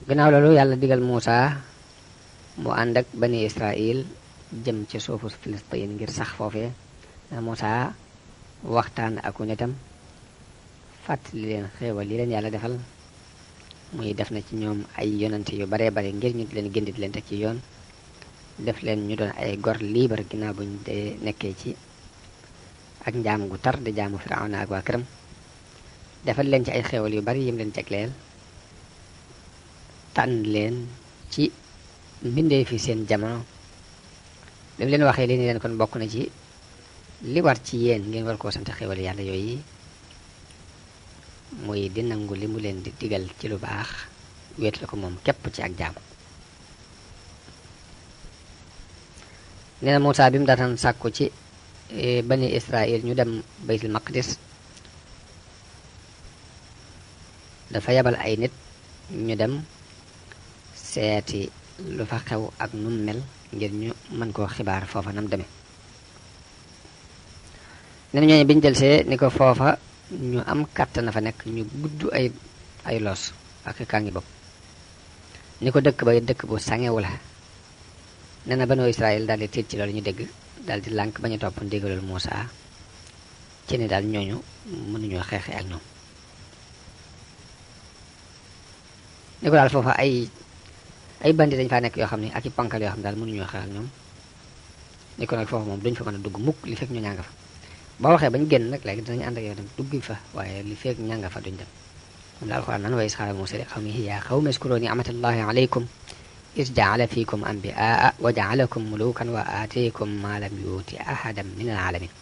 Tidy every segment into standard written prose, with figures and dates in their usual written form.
gannaaw loolu yàlla digal Muusa mu ànd ak bani Israil jëm ci suufu Filistin ngir sax foofee Muusa waxtaan ak nitam fàttali leen xéewal yi leen yàlla defal muy def na ci ñoom ay yonante yu baree bare ngir ñu di leen gindi di leen teg ci yoon def leen ñu doon ay gor liibar ginnaaw buñ dee nekkee ci ak njaam gu tar di jaamu Firawna ak waa këram defal leen ci ay xéewal yu bari yim leen jagleel tànn leen ci mbindee fi seen jamono li mu leen waxee li ni leen kon bokk na ci li war ci yéen ngeen war koo sant xéewal yàlla yooyu muy di nangu li mu leen di digal ci lu baax wéet la ko moom képp ci ak jaamu. nee na Muusaa bi mu daataan sàkku ci bani Israil ñu dem baytul maqdis dafa yabal ay nit ñu dem seeti lu fa xew ak nu mel ngir ñu mën koo xibaar foofa nam demee. nee na ñooñu biñu jëlsee ni ko foofa ñu am kàttan na fa nekk ñu gudd ay loos ak kàngi bopp ni ko dëkk bay dëkk bu sangewu la. nee na banu Israël daal di tiit ci loolu ñu dégg daal di lànk bañu topp ndigalul Muusaa ci ni daal ñooñu mënuñoo xeexe ak ñoom ni ko daal foofa ay bandi dañ faa nekk yoo xam ne ak i pankal yoo xam ne daal mënuñoo xeex ak ñoom ni ko nag foofa moom duñ fa mën a dugg mukk li fekk ñu ñaa nga fa boo waxee bañ génn nag léegi dinañu ànd ak yow dem dugg fa waaye li fekk ñaa nga fa duñ dem moom daal Alxuraan nan wa iz qaala Muusaa li qawmihi yaa qawmi uzkuruu ni'matallahi alaykum iz ja'ala fiikum anbiyaa'a wa ja'alakum muluukan wa aataakum maa lam yu'ti ahadan min al-'aalamiin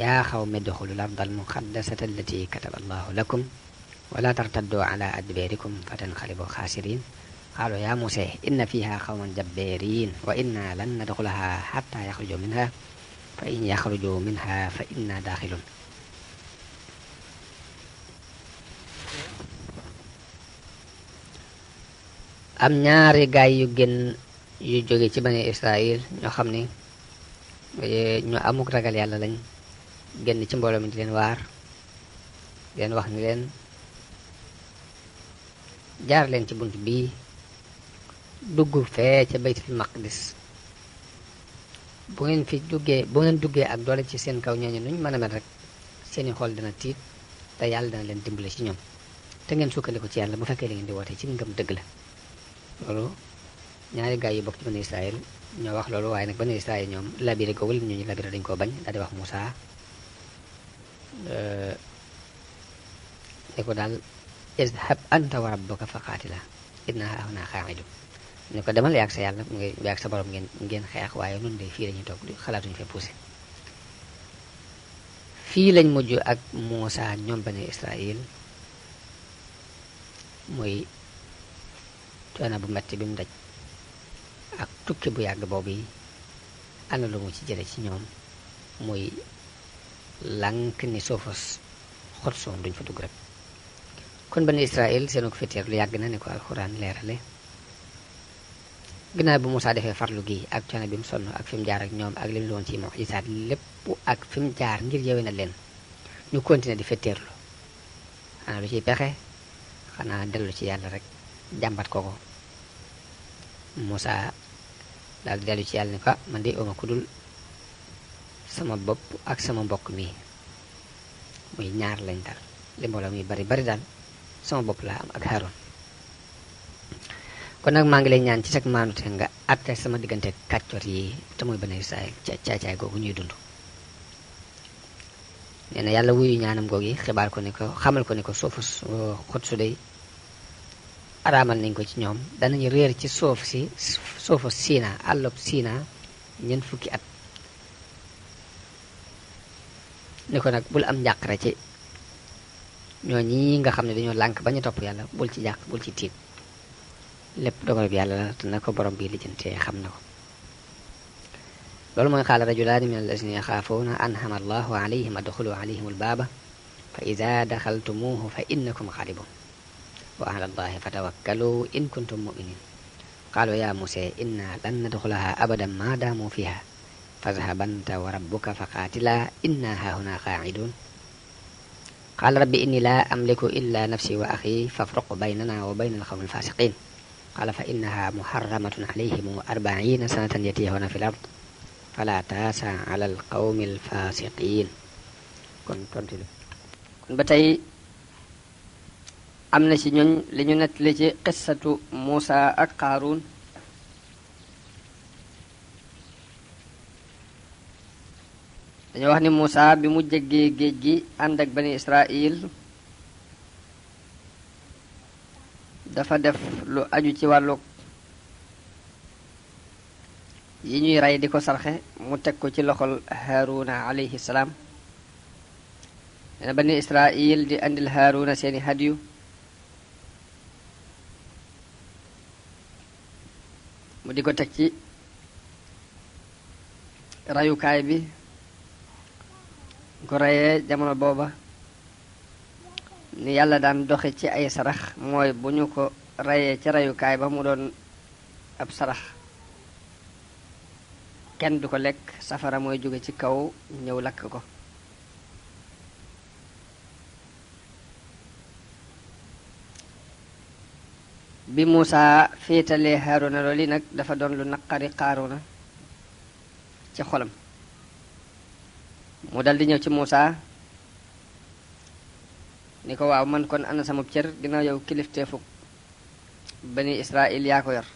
yaa qawmi udxulul arda al-muqaddasata allatii kataba Allaahu lakum wa laa tartadduu 'alaa adbaarikum fatanqalibuu xaasiriin qaaluu yaa Muusaa inna fiihaa qawman jabbaariin wa innaa lan nadxulahaa hattaa yaxrujuu minhaa fa in yaxrujuu minhaa fa innaa daaxiluun. am ñaari gaay yu génn yu jóge ci bani Israil ñoo xam ne ñu amuk ragal yàlla lañ génn ci mbooloo mi di leen waar di leen wax ni leen jaar leen ci bunt bii dugg fee ca baytul maqdis bu ngeen duggee ak doole ci seen kaw ñooñu nuñ mën a mel rek seeni xol dina tiit te yàlla dana leen dimbale ci ñoom te ngeen sukkandiku ci yàlla bu fekkee li ngeen di woote ci ngëm dëgg la. loolu ñaari gaay yu bokk ci bani Israël ñoo wax loolu waaye nag bani Israël ñoom labiré ko wala ñooñu labiré dañ koo bañ daal di wax Muusaa ne ko daal izhab anta wa rabbuka fa qaatilaa innaa haahunaa qaa'iduun ne ko demal yaag sa yàlla yaag sa borom ngeen xeex waaye nun de fii lañuy toog xalaatuñu fee poussé fii lañ mujj ak Muusaa ñoom bani Israël muy coono bu metti bi mu daj ak tukki bu yàgg boobu yi ana lu mu ci jële ci ñoom muy lànk ni suufus xot soon duñ fa dugg rek kon bani Israël seenu ko féeteer lu yàgg na ni ko alxuraan leerale ginnaaw bu Muusaa defee farlu gi ak coono bi mu sonn ak fi mu jaar ak ñoom ak li mu doon ci mujisaat lépp ak fi mu jaar ngir yewe na leen ñu continuer di féeteerlu xanaa lu ciy pexe xanaa dellu ci yàlla rek jàmbat ko Muusaa daal dellu ci yàlla ni ko man de oma ku dul sama bopp ak sama mbokk mi muy ñaar lañ daal li mbooloo mi bari daal sama bopp laa am ak Haaroon kon nag maa ngi lay ñaan ci sag maanute nga atte sama diggante kàccoor yi te muy bani Israël caay googu ñuy dund. nee na yàlla wuyu ñaanam googi xibaar ko ni ko xamal ko ni ko suufu xot su dey araamal nañ ko ci ñoom danañu réer ci suufu Siina àllub Siina ñeent fukki at ni ko nag bul am njàqare ci ñoo ñi nga xam ne dañoo lànk ba ñu topp yàlla bul ci jàq bul ci tiit lépp dogal bi yàlla la te na ko borom bi lijjantee xam na ko loolu mooy qaala rajulaani min allazina yaxaafuuna an'ama allahu alayhim adxulu alayhim albaaba fa ida daxaltumuuhu fa innakum xaalibun wa ala allahi fatawakkalu in kuntum muminin qaalu ya Muusaa inna lan nadxulaha abadan ma daamu fiha fadhhab anta wa rabbuka fa qaatilaa inna haahuna qaacidun qaala rabbi inni laa amliku illa nafsi wa axi fafruq baynana wa bayna alqawmi alfasiqin qaala fa innaha muharramatun alayhim 40 sanatan yatihuna fi l ard fala taasa ala alqawmi alfasiqin. kon continue. kon ba tey am na ci ñooñ li ñu nettali ci qissatu Muusa ak Qaaruun dañoo wax ni Muusa bi mu jéggee géej gi ànd ak bani Israil dafa def lu aju ci wàllu yi ñuy rey di ko sarxe mu teg ko ci loxol Haaruna alayhi salaam. nee bani Israil di andil Haaruna seeni hadiyu mu di ko teg ci rayukaay bi ko reyee jamono booba ni yàlla daan doxe ci ay sarax mooy bu ñu ko reyee ci rayukaay ba mu doon ab sarax kenn du ko lekk safara mooy jóge ci kaw ñëw lakk ko. bi Muusa féetalee Haaruna loolu nag dafa doon lu naqari Qaaruuna ci xolam mu dal di ñëw ci Muusa ni ko waaw man kon ana sama cër ginnaaw yow kilifteefu bani Israil yaa ko yor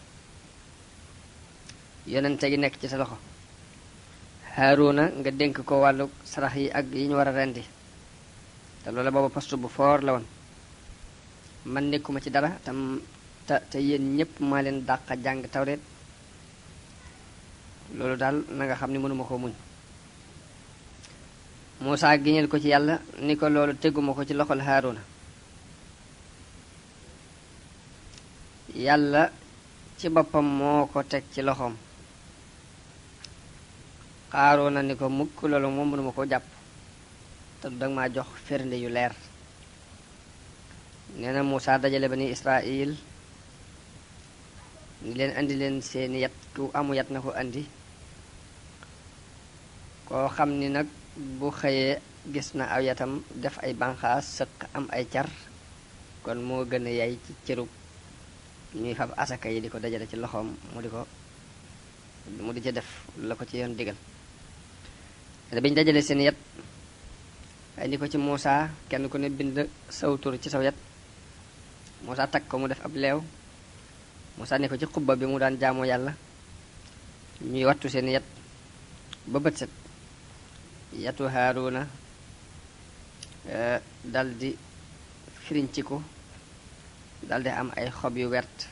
yonente gi nekk ci sa loxo Haaruna nga dénk ko wàllu sarax yi ak yi ñu war a rendi te loola booba poste bu foor la woon man nekkuma ci dara te yéen ñépp maa leen dàq jàng tawreet loolu daal na nga xam ni mënuma ko muñ. Muusa giñal ko ci yàlla ni ko loolu teguma ko ci loxol Haaruna yàlla ci boppam moo ko teg ci loxoom. Haaruna ni ko mukk loolu moom mënuma ko jàpp te du danga maa jox firnde yu leer. nee na Muusa dajale bani Israil ni leen andi leen seeni yat ku amu yat na ko andi koo xam ni nag bu xëyee gis na aw yatam def ay banqaas sëq am ay car kon moo gën a yay ci cërub ñuy fab asaka yi di ko dajale ci loxoom mu di ca def la ko ci yoon digal. biñ dajale seen yat indi ko ci Muusa kenn ku ne bind saw tur ci saw yat Muusa takk ko mu def ab leew Muusa ne ko ci xubba bi mu daan jaamoo yàlla ñuy wattu seen yat ba bët set yatu Haaruna daldi firinciku daldi am ay xob yu wert.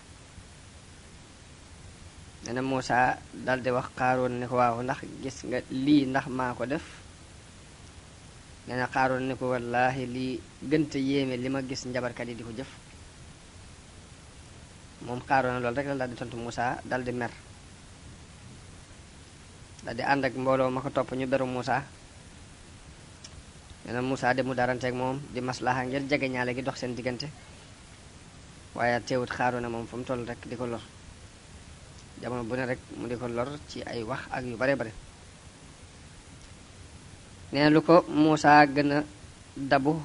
nee na Muusa daldi wax Qaaruun ni ko waaw ndax gis nga lii ndax maa ko def. nee na Qaaruun ni ko wallaahi lii gënta yéeme li ma gis njabarkat yi di ko jëf. moom Qaaruun loolu rek la daldi tontu Muusa daldi mer daldi ànd ak mbooloo ma ko topp ñu beru Muusa. nee na Muusa de mu daranteeg moom di maslaha ngir jege ñaale gi dox seen diggante waaye teewut Qaaruun moom fa mu toll rek di ko lor jamono bu ne rek mu di ko lor ci ay wax ak yu bare bare. nee na lu ko Muusa gën a dabu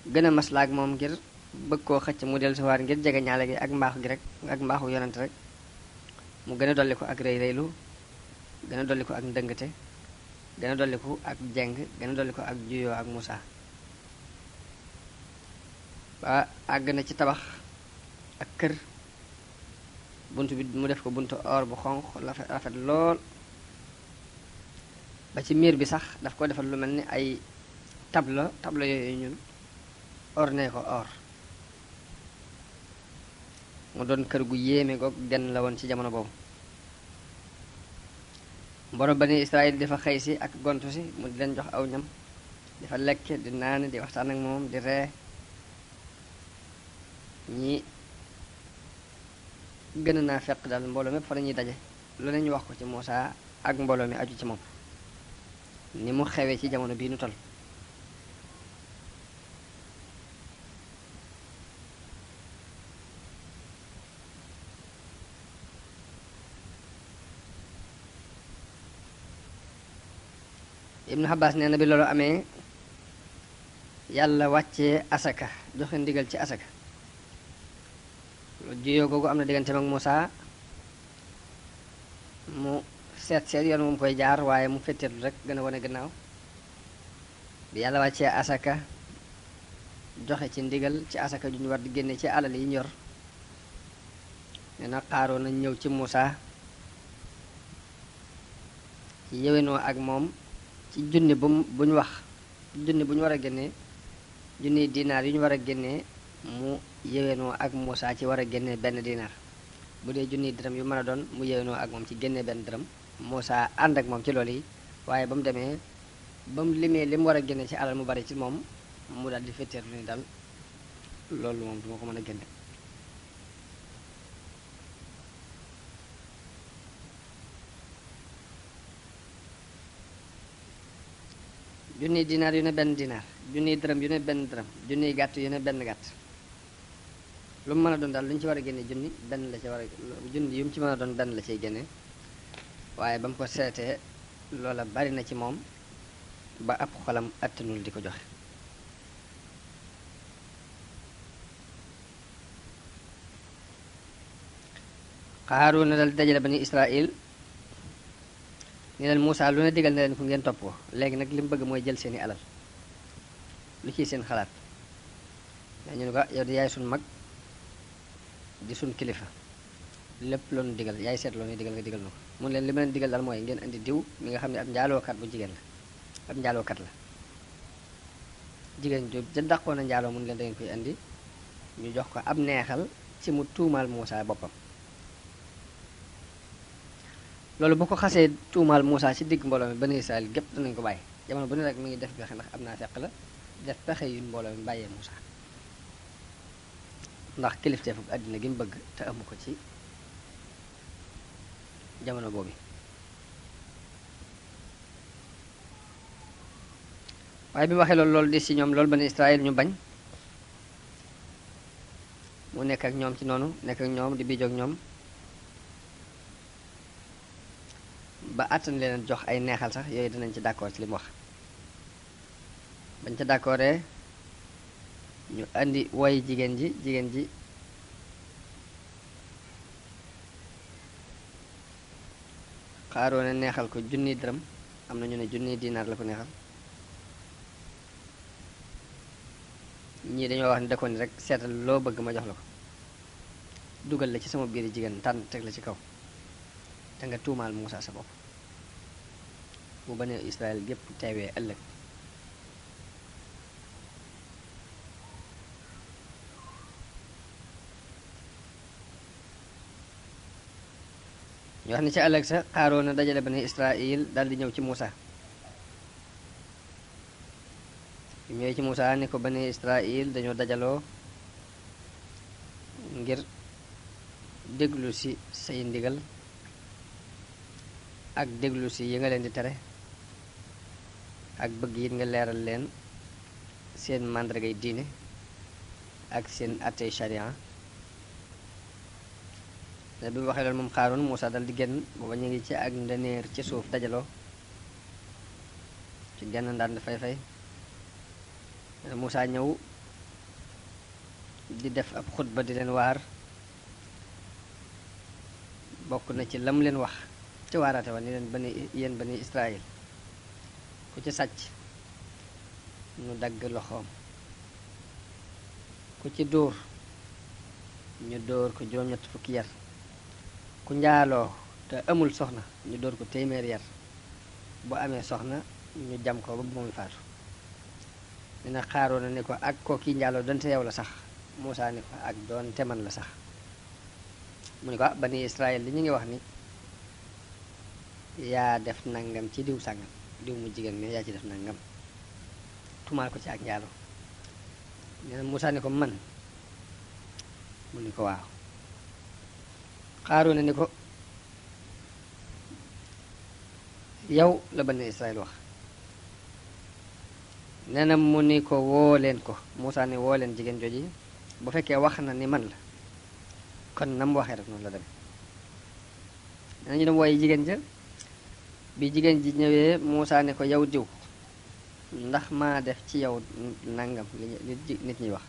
gën a maslaak moom ngir bëgg koo xëcc mu del siwaat ngir jege ñaale gi ak mbaaxu gi rek ak mbaaxu yonent rek mu gën a dolli ko ak rëy rëylu gën a dolli ko ak ndëngte gën a dolli ko ak jeng gën a dolli ko ak juyoo ak Muusa ba àgg na ci tabax ak kër bunt bi mu def ko buntu or bu xonq rafet lool ba ci miir bi sax daf ko defal lu mel ni ay tableau yooyu ñun orné ko or mu doon kër gu yéeme goog genn la woon ci jamono boobu. mboro bani Israël dafa xëy si ak gontu si mu di leen jox aw ñam dafa lekk di naan di waxtaan ak moom di ree. ñi gën naa fekk daal mbooloo mépp fa lañuy daje lu ne ñu wax ko ci Muusa ak mbooloo mi aju ci moom ni mu xewee ci jamono bii nu toll. Ibnu Abbas nee na bi loolu amee yàlla wàccee asaka joxe ndigal ci asaka juyoo googu am na digganteem ak Muusaa mu seet yoon moom koy jaar waaye mu fetteerlu rek gën a wane gannaaw bi yàlla wàccee asaka joxe ci ndigal ci asaka ju ñu war di génne ci alal yi ñu yor nee na Qaaruuna ñëw ci Muusaa ci yéwénoo ak moom ci junni bu ñu wax junni bu ñu war a génnee junni dinaar yu ñu war a génnee mu yéwénoo ak Muusaa ci war a génnee benn dinaar bu dee junni dërëm yu mën a doon mu yéwénoo ak moom ci génnee benn dërëm Muusaa ànd ak moom ci loolu yi waaye ba mu demee ba mu limee li mu war a génne ci alal mu bari ci moom mu daal di fetteer lu ni dal loolu moom duma ko mën a génne junni dinaar yu ne benn dinaar junni dërëm yu ne benn dërëm junni gàtt yu ne benn gàtt lu mu mën a doon daal lu ñu ci war a génne junni benn la ci war a junni yu mu ci mën a doon benn la ciy génne waaye ba mu ko seetee loola bari na ci moom ba ab xolam attanul di ko joxe Qaaruuna dal dajale bani Israil ni leen Muusaa lu ne digal na leen ko ngeen topp ko léegi nag li mu bëgg mooy jël seeni alal lu ciy seen xalaat ñu ne ko yow di yaay sun mag di sun kilifa lépp loonu digal yaay seet loonu digal nga digal na ko mun leen li ma leen digal daal mooy ngeen indi diw mi nga xam ne ab njaalookat bu jigéen la ab njaalookat la jigéen ju dàqoon a njaaloo mun leen da ngeen koy indi ñu jox ko ab neexal ci mu tuumaal Muusaa boppam loolu bu ko xasee tuumaal Muusaa ci digg mbooloo mi bani Israël gépp danañ ko bàyyi jamono bu ne rek mi ngi def pexe ndax am naa fekk la def pexe yu mbooloo mi bàyyee Muusaa ndax kilifteefu àddina gi mu bëgg te amu ko ci jamono boobu waaye bi waxee loolu di ci ñoom loolu bani Israël ñu bañ mu nekk ak ñoom ci noonu nekk ak ñoom di biijoog ñoom ba àttan leen jox ay neexal sax yooyu dinañ ci d'accord ci li mu wax bañ ca d'accordee ñu andi woy jigéen ji Qaaruuna neexal ko junni dërëm am na ñu ne junni dinaar la ko neexal ñii dañoo wax ni da ko ni rek seetal loo bëgg ma jox la ko dugal la ci sama biir jigéen tànn teg la ci kaw te nga tuumaal Muusaa sa bopp bu bani Israël gépp teewee ëllëg ñu wax ni ci ëllëg sa Qaaruuna dajale bani Israël dal di ñëw ci Muusaa bi ñëwee ci Muusaa ni ko bani Israël dañoo dajaloo ngir déglu ci say ndigal ak déglu ci yi nga leen di tere ak bëgg it nga leeral leen seen màndargay diine ak seen attey sharia te bi mu waxee loolu moom Qaaruun Muusaa dal di génn booba ñu ngi ci ak ndeneer ci suuf dajaloo ci genn ndànd fay Muusaa ñëw di def ab xutba di leen waar bokk na ci lam leen wax ci waaraate wa ni leen yéen bani Israël ku ci sàcc ñu dagg loxoom ku ci dóor ñu dóor ko juróom-ñett fukki yar ku njaaloo te amul soxna ñu dóor ko téeméer yar bu amee soxna ñu jam ko ba muy faatu dina Qaaruuna ni ko ak ko kii njaaloo donte yow la sax Muusaa ni ko ak doonte man la sax mu ni ko bani Israël li ñu ngi wax ni yaa def nangam ci diw sàngam diw mu jigéen mais yaa ci def nangam tumaal ko ci ak njaaloo nee na Muusaa ni ko man mu ni ko waaw Qaaruuna ni ko yow la bani Israël wax nee na mu ni ko woo leen ko Muusaa ni woo leen jigéen jooji bu fekkee wax na ni man la kon na mu waxee rek noonu la dem nee na ñu dem wooye jigéen ja bi jigéen ji ñëwee Muusaa ne ko yow diw ndax maa def ci yow nangam li nit ñi wax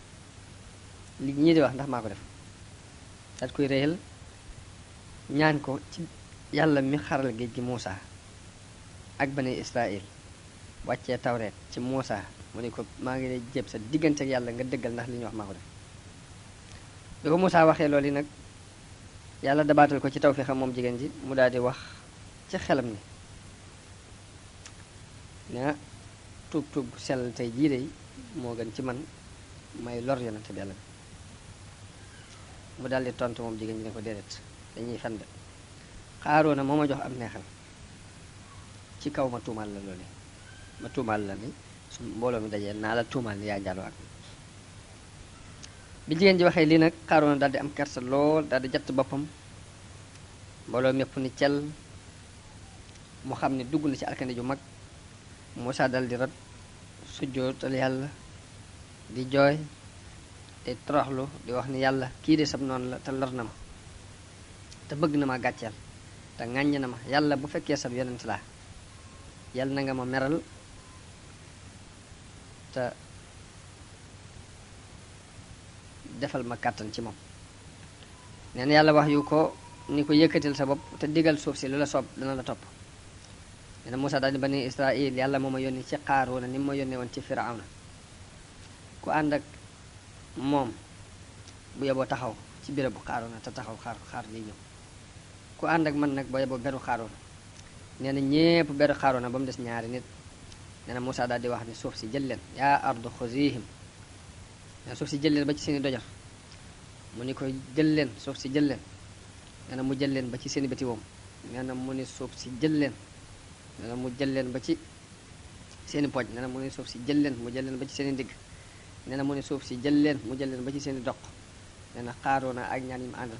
li ñii di wax ndax maa ko def daat koy réyal ñaan ko ci yàlla mi xaral géej gi Muusa ak bani Israil wàccee tawreet ci Muusa mu ne ko maa ngi lay jéb sa diggante ak yàlla nga dëggal ndax li ñu wax maa ko def bi ko Muusa waxee loolu yi nag yàlla dabaatal ko ci tawfiixam moom jigéen ji mu daal di wax ci xelam ni ne tuub tuub sell tey jii de moo gën ci man may lor yonente bi yàlla bi mu daal di tontu moom jigéen ji ne ko déedéet dañuy fen de Xaaroona moo ma jox am neexal ci kaw ma tuumaal la loolu ma tuumaal la ni su mbooloo mi dajee naa la tuumaal ni yaa njaaloo ak bi jigéen ji waxee lii nag Xaaroona daal di am kersa lool daal di jatt boppam mbooloo mépp ni cel mu xam ne dugg na ci alkande ju mag Muusaa dal di rot sujjootal yàlla di jooy di toroxlu di wax ni yàlla kii de sab noonu la te lor na ma te bëgg na ma gàcceel te ŋàññ na ma yàlla bu fekkee sab yonent laa yàlla na nga ma meral te defal ma kàttan ci moom nee na yàlla wax yu ko ni ko yëkkatil sa bopp te digal suuf si lu la soob dana la topp nee na Muusaa daal di bani Israil yàlla moo ma yónni ci Qaaruuna ni mu ma yónnee woon ci Firawna ku ànd ak moom bu yeboo taxaw ci bérébu Qaaruuna te taxaw xaar liy ñëw ku ànd ak man nag boo yeboo beru Qaaruuna nee na ñépp beru Qaaruuna ba mu des ñaari nit nee na Muusaa daal di wax ni suuf si jël leen yaa ardu xuziihim nee na suuf si jël leen ba ci seeni dojar mu ni ko jël leen suuf si jël leen nee na mu jël leen ba ci seeni bëti woom nee na mu ni suuf si jël leen nee na mu jël leen ba ci seeni pooj nee na mu ni suuf si jël leen mu jël leen ba ci seeni ndigg nee na mu ni suuf si jël leen mu jël leen ba ci seeni doq nee na Qaaruuna ak ñaan yi mu àndal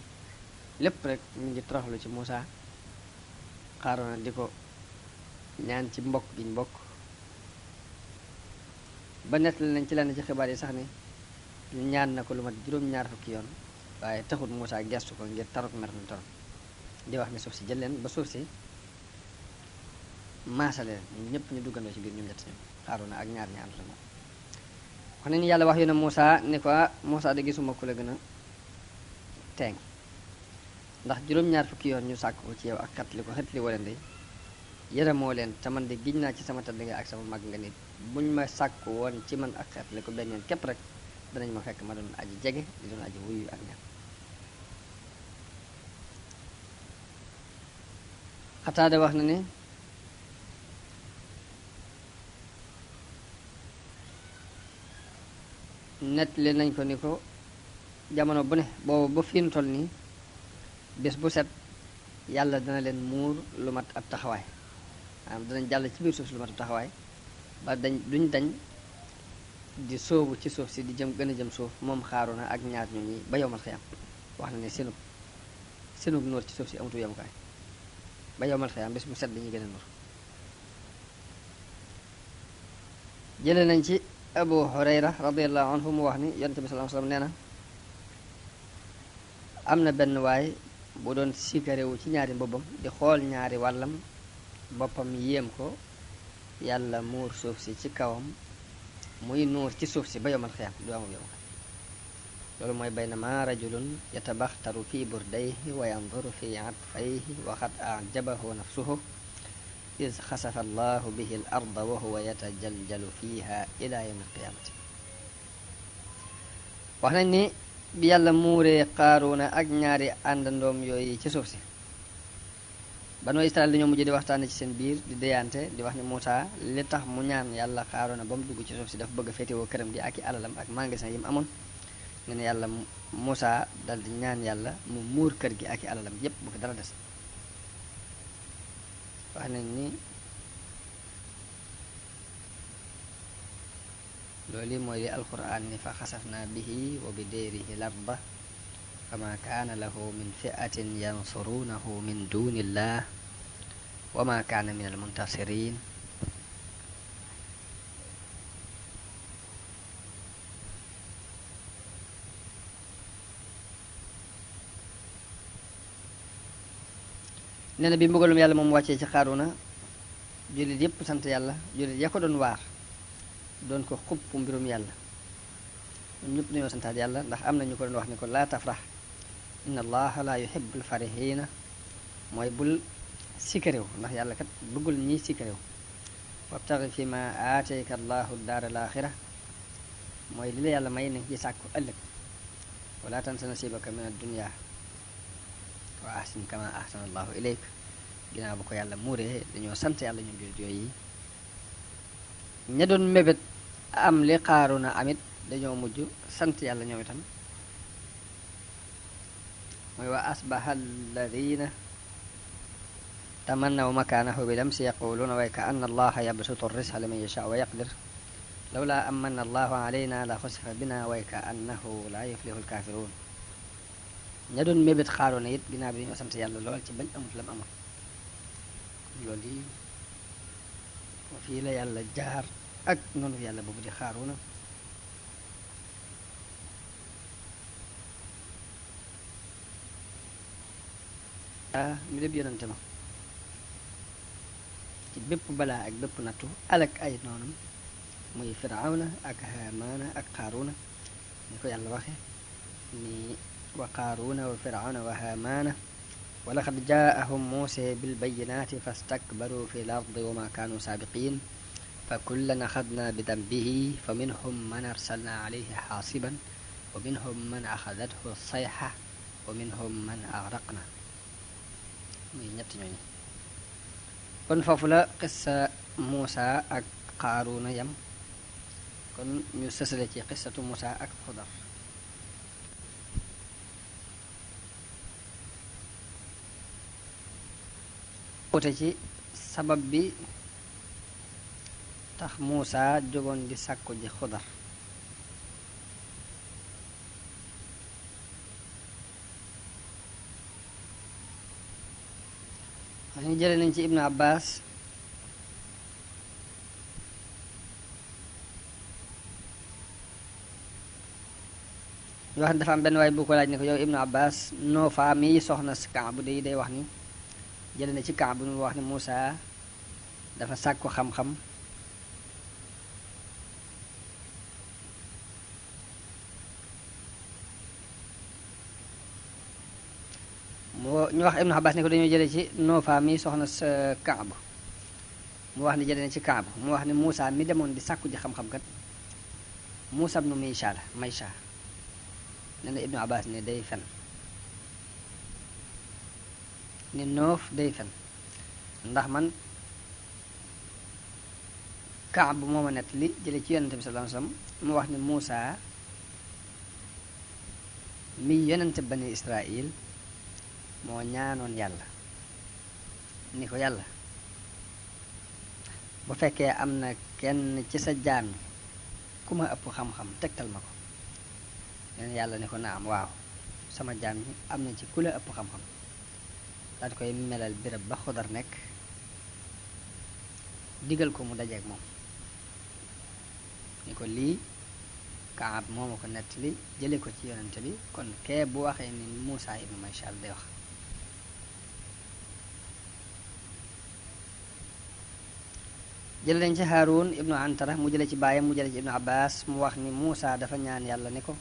lépp rek mu ngi toroxlu ci Muusaa Qaaruuna di ko ñaan ci mbokk gi ñu mbokk ba nettali nañ ci lenn ci xibaar yi sax ni ñaan na ko lu mat juróom-ñaar fukki yoon waaye taxut Muusaa gestu ko ngir taruk mer mi torom di wax ni suuf si jël leen ba suuf si maasale ñun ñëpp ñu duggandoo ci biir ñoom ñett ñoom Qaaruuna ak ñaar ñi ànd la moom wax nañu yàlla wax yu ne Muusaa ni ko Muusaa de gisuma ku la gën a teeng ndax juróom-ñaar fukki yoon ñu sàkk ko ci yow ak xet li ko xet li wala ndey yërëmoo leen te man de giñ naa ci sama tëdd nga ak sama mag nga nit buñ ma sàkk woon ci man ak xet li ko benn yoon képp rek danañ ma fekk ma doon aji jege di doon aji wuyu ak ñaan Xataada wax na ne nettali nañ ko ni ko jamono bu ne boobu ba fi ñu toll nii bés bu set yàlla dana leen muur lu mat ab taxawaay maanaam danañ jàll ci biir suuf si lu mat ab taxawaay ba duñ dañ di sóobu ci suuf si di jëm gën a jëm suuf moom Xaaruuna ak ñaar ñooñu ba yowmal xiyaam wax na ne seenug nóor ci suuf si amatu yemukaay ba yowmal xiyaam bés bu set dañuy gën a nóor jële nañ ci Abu Hurayra radiyallahu anhu mu wax ni yonent bi sallallahu alayhi wasallam nee na am na benn waay bu doon sikarewu ci ñaari mbobbam di xool ñaari wàllam boppam yéem ko yàlla muur suuf si ci kawam muy nuur ci suuf si ba yomal xiyaam du amul yomal loolu mooy baynama rajulun yatabaxtaru fi burdayhi wa yanduru fi atfayhi wa qad ajabahu nafsuhu is xasafa allahu bihi al arda wa huwa yatajaljalu fiha ila yawm al qiyamati wax nañ ni bi yàlla muuree Qaaruuna ak ñaari àndandoom yooyu ci suuf si Banu Israel dañoo mujj di waxtaane ci seen biir di deyante di wax ni Muusaa li tax mu ñaan yàlla Qaaruuna ba mu dugg ci suuf si dafa bëgg a féetewoo këram gi ak i alalam ak magasin yi mu amoon nga ne yàlla Muusaa dal di ñaan yàlla mu muur kër gi ak i alalam yépp bu fi dara des wax nañ ni loolu mooy li alquran ni fa xasafna bihi wa bi déerihi larda fama kaana lahu min fiatin yansurunahu min dunillah wa ma kaana min almuntasirin nee na bi mbugalum yàlla moom wàccee ci Qaaruuna jullit yépp sant yàlla jullit ya ko doon waar doon ko xupp mbirum yàlla ñun ñëpp dañoo santaat yàlla ndax am na ñu ko doon wax ni ko laa tafrax inna allaha la yuhibbul farihina mooy bul sikkaréew ndax yàlla kat bëggul ñiy sikkaréew wabtaxi fi ma aatayka allahu daara al axira mooy li la yàlla may nañ ci sàkku ëllëg wala tansa nasibaka min addunia wa ahsin kama ahsana allahu ilayk ginnaaw bu ko yàlla muuree dañoo sant yàlla ñoom jullit yooyu ña doon mébét am li Qaaruuna amit dañoo mujj sant yàlla ñoom itam mooy wa asbaha alladina tamannaw makaanahu bi lamsi yaquluuna way ka anna allaha yabsutu risqa liman yashaa wa yaqdir lawla amanna allahu alayna la xusifa bina way ka annahu la yuflihu alkaafiruun ña doon mébét Qaaruuna it ginnaaw bi dañoo sant yàlla lool ci bañ amut lam amul loolu yi fii la yàlla jaar ak noonu yàlla boobu di Qaaruuna mi lépp yonante ma ci bépp balaa ak bépp nattu alak ay noonam muy Firawna ak Haamaana ak Qaaruuna ni ko yàlla waxe ni wa Qaaruuna wa Firawna wa Haamaana wa laqad jaa'ahum Muusaa bilbayyinaati fastakbaruu fi l-ardi wa maa kaanuu saabiqiin fa kullan axadnaa bidanbihi fa minhum man arsalnaa alayhi xaasiban wa minhum man axadathu sayxa wa minhum man agraqnaa muy ñett ñooñu kon foofu la qissa Muusaa ak Qaaruuna yam kon ñu sësale ci qissatu Muusaa ak Xudar wute ci sabab bi tax Muusaa jógoon di sàkku ji Xudar ñu jële nañ ci Ibnu Abbas ñu wax ne dafa am benn waay bu ko laaj ne ko yow Ibnu Abbas noo faa mi soxna si Kaab day wax ni jële na ci Kaab bu mu wax ne Muusaa dafa sàkku xam-xam ñu wax Ibnu Abbas ne ko dañoo jële ci Noofa mi soxna sa Kaab mu wax ne jële na ci Kaab mu wax ne Muusaa mi demoon di sàkku ji xam-xam kat Muusaa ibnu Maysha nee na Ibnu Abbas ne day fen ne Noof day fen ndax man Kaab moo ma nett li jële ci yonente bi sallallahu alayhi wasallam mu wax ne Muusaa mi yonente bani Israil moo ñaanoon yàlla ni ko yàlla bu fekkee am na kenn ci sa jaam yi ku ma ëpp xam-xam tegtal ma ko nee na yàlla ni ko naam waaw sama jaam yi am na ci ku la ëpp xam-xam daal di koy melal béréb ba Xudar nekk digal ko mu dajeek moom ni ko lii Kaab moo ma ko nettali jële ko ci yonente bi kon kee bu waxee ni Muusaa ibnu Maysha day wax jële nañ ci Haarun ibnu Antara mu jële ci baayam mu jële ci Ibnu Abbas mu wax ni Muusaa dafa ñaan yàlla ni ko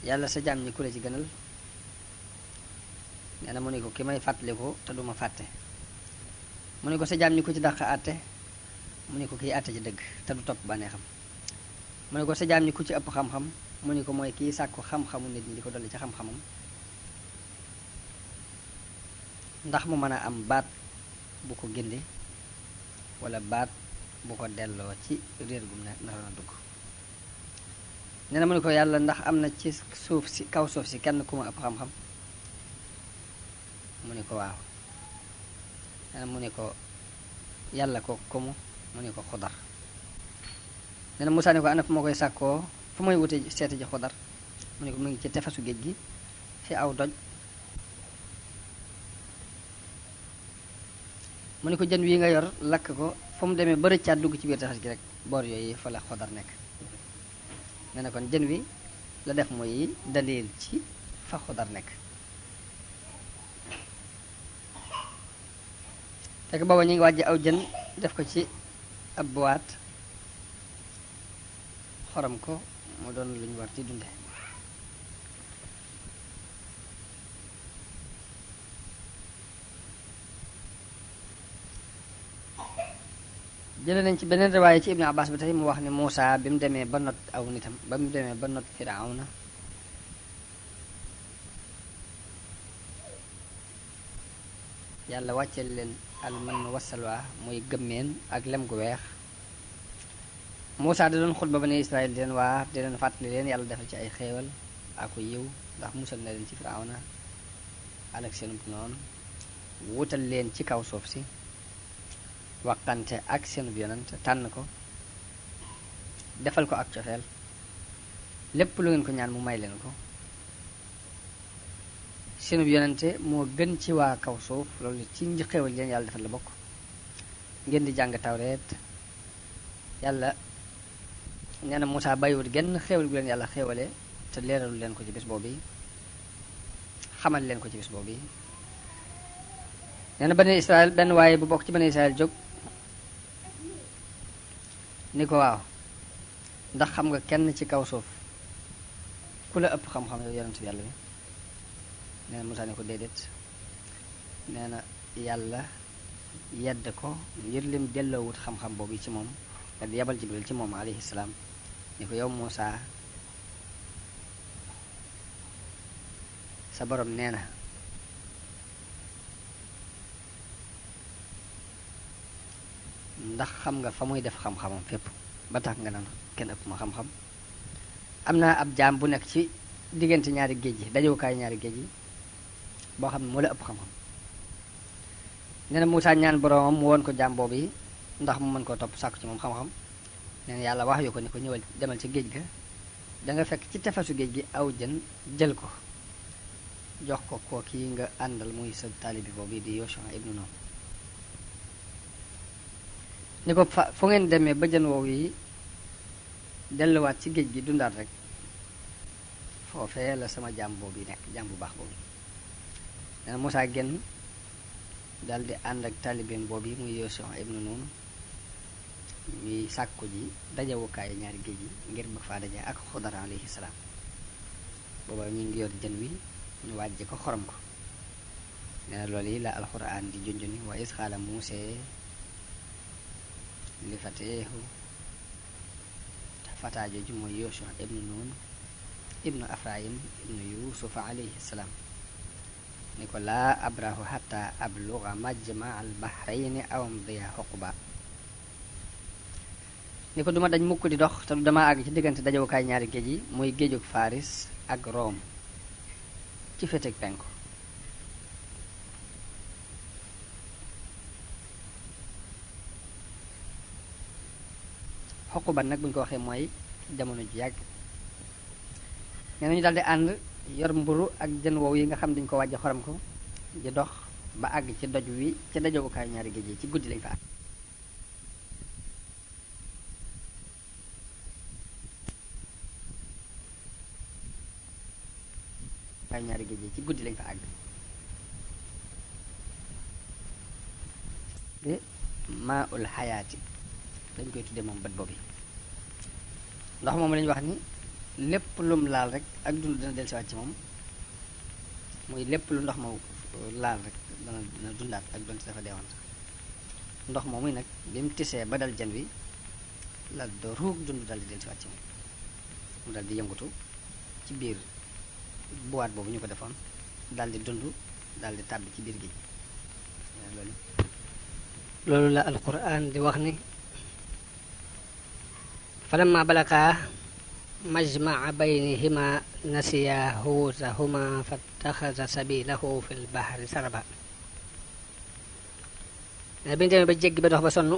yàlla sa jaam ñi ku la ci gënal nee na mu ni ko ki may fàttaliku te duma fàtte mu ni ko sa jaam ñi ku ci dàq àtte mu ni ko kiy àtte ci dëgg te du topp bànneexam mu ni ko sa jaam ñi ku ci ëpp xam-xam mu ni ko mooy kii sàkku xam-xamu nit ñi di ko dolli ci xam-xamam ndax mu mën a am baat bu ko gindi wala baat bu ko delloo ci réer gum ne naroon a dugg nee na mu ni ko yàlla ndax am na ci suuf si kaw suuf si kenn ku ma ëpp xam-xam mu ni ko waaw nee na mu ni ko yàlla ko kumu mu ni ko Xudar nee na Muusaa ni ko ana fu ma koy sàkkoo fu may wute seeti ji Xudar mu ni ko mu ngi ci tefesu géej gi fi aw doj mu ni ko jën wi nga yor lakk ko fu mu demee ba rëccaat dugg ci biir tefes gi rek boor yooyu fa la Xudar nekk nee na kon jën wi la def mooy dalil ci fa Xudar nekk fekk booba ñu ngi wàjj aw jën def ko ci ab boîte xorom ko mu doon lu ñu war di dunde jële nañ ci beneen riwaaya ci Ibnu Abbas bi tey mu wax ne Muusa bi mu demee ba not aw nitam ba mu demee ba not Firawna yàlla wàcceel leen almann wasalwa muy gëmmeen ak lem gu weex Muusa da doon xutba Bani Israël di leen waar di leen fàttali leen yàlla defal ci ay xéewal aku yiw ndax musal na leen ci Firawna alak seenub noonu wutal leen ci kaw suuf si waxante ak seenub yonent tànn ko defal ko ak cofeel lépp lu ngeen ko ñaan mu may leen ko seenub yonente moo gën ci waa kaw suuf loolu ci xéewal leen yàlla defal la bokk ngeen di jàng tawreet yàlla nee na Muusaa bàyyiwut genn xéewal gu leen yàlla xéewale te leeralu leen ko ci bis boobu xamal leen ko ci bis boobu nee na Bani Israël benn waaye bu bokk ci Bani Israël jóg ni ko waaw ndax xam nga kenn ci kaw suuf ku la ëpp xam-xam yow yonent bi yàlla bi nee na Muusaa ne ko déedéet nee na yàlla yedd ko ngir lim delloowut xam-xam boobu ci moom nga yebal Jibril ci moom alayhi salaam ni ko yow Muusaa sa borom nee na ndax xam nga fa muy def xam-xamam fépp ba tax nga naan kenn ëpp ma xam-xam am naa ab jaam bu nekk ci diggante ñaari géej gi dajewukaay ñaari géej gi boo xam ne moo la ëpp xam-xam nee na Muusaa ñaan boromam mu woon ko jaam boobu yi ndax mu mën koo topp sàkku ci moom xam-xam nee na yàlla wax yu ko ni ko ñëwal demal ci géej ga da nga fekk ci tefesu géej gi aw jën jël ko jox ko koo kii nga àndal muy sa taalibi boobu di Yosua ibnu Nun ni ko fa fu ngeen demee ba jën woowu yi delluwaat ci géej gi dundaat rek foofee la sama jaam boobu nekk jaam bu baax boobu nee na Muusaa génn dal di ànd ak taalibeem boobu muy Yosua ibnu Nun ñuy sàkku ji dajawukaay ñaari géej gi ngir bëgg faa daje ak Xudar alayhi salaam booba ñu ngi yor jën wi ñu wàjje ko xorom ko nee na loolu yi la alxuraan di junjuni wa is xaala Muusee li fateehu fataa jooju mooy Yosua ibnu Nun ibnu Afrayim ibnu Yuusufa alayhi salaam ni ko laa abrahu hatta abluga majma al bahrayni aw amdiya xuquba ni ko duma dañ mukk di dox te du dama àgg ci diggante dajawukaay ñaari géej yi muy géejug Faris ak Rome ci féeteeg penku xuquba nag bu ñu ko waxee mooy jamono ji yàgg nee nañu daldi ànd yor mburu ak jën wow yi nga xam dañ ko wàjj xorom ko di dox ba àgg ci doj wi ci dajawukaay ñaari géej yi ci guddi lañ fa àgg ñaari géej yi ci guddi lañ fa àgg te maa ul xayaati dañ koy tuddee moom bët boobu ndox moom lañu wax ni lépp lum laal rek ak dund dana dellusiwaat ci moom muy lépp lu ndox ma laal rek dana dundaat ak doon ci dafa deewoon sax ndox moomu nag bi mu tisee ba dal jën wi la do ruug dund dal di dellusiwaat ci moom mu dal di yëngutu ci biir buwaat boobu ñu ko defoon dal di dund dal di tàbbi ci biir géej loolu la alquran di wax ni falamma balaqa majmaa baynihima nasiya huutahuma fattaxasa sabilahu fi lbahri saraba ne bi ñu demee ba jéggi ba dox ba sonn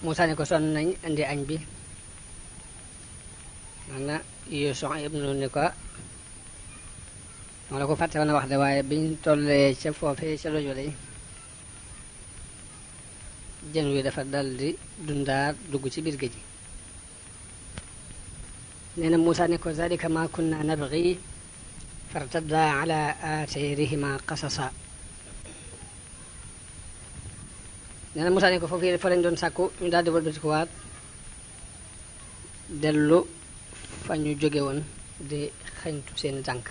Muusaa ni ko sonn nañ indi añ bi man na Yosua ibnu Nun ni ko moo la ko fàtte woon a wax de waaye biñ tollee ca foofee ca dojo day jën wi dafa dal di dundaat dugg ci biir géej gi nee na Muusaa ne ko zalika ma kunna nabgi fartadda ala aathaarihima qasasa nee na Muusaa ne ko foofu fa lañ doon sàkku ñu daal di wëlbatikuwaat dellu fa ñu jóge woon di xeñtu seeni tànk.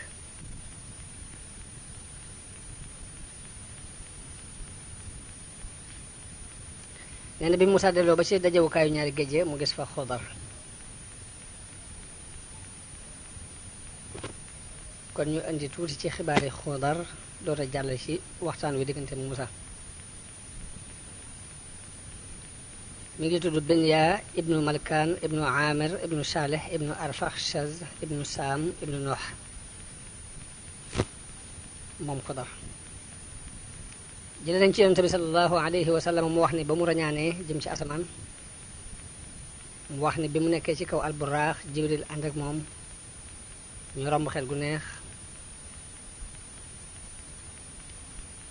nee na bi Musaa delloo ba ci dajewukaayu ñaari géej mu gis fa Xudar. kon ñu indi tuuti ci xibaari Xudar door a jàll ci waxtaan wi diggante mu Musaa. mi ngi tudd Binya ibnu Malkaan ibnu Amir ibnu Salih ibnu Arfaxshad ibnu Saam ibnu Noox moom Xudar. jële nañ ci yonent bi sallallahu alayhi wa sallam mu wax ni ba mu rañaanee jëm ci asamaan mu wax ni bi mu nekkee ci kaw alburaax Jibril ànd ak moom ñu romb xel gu neex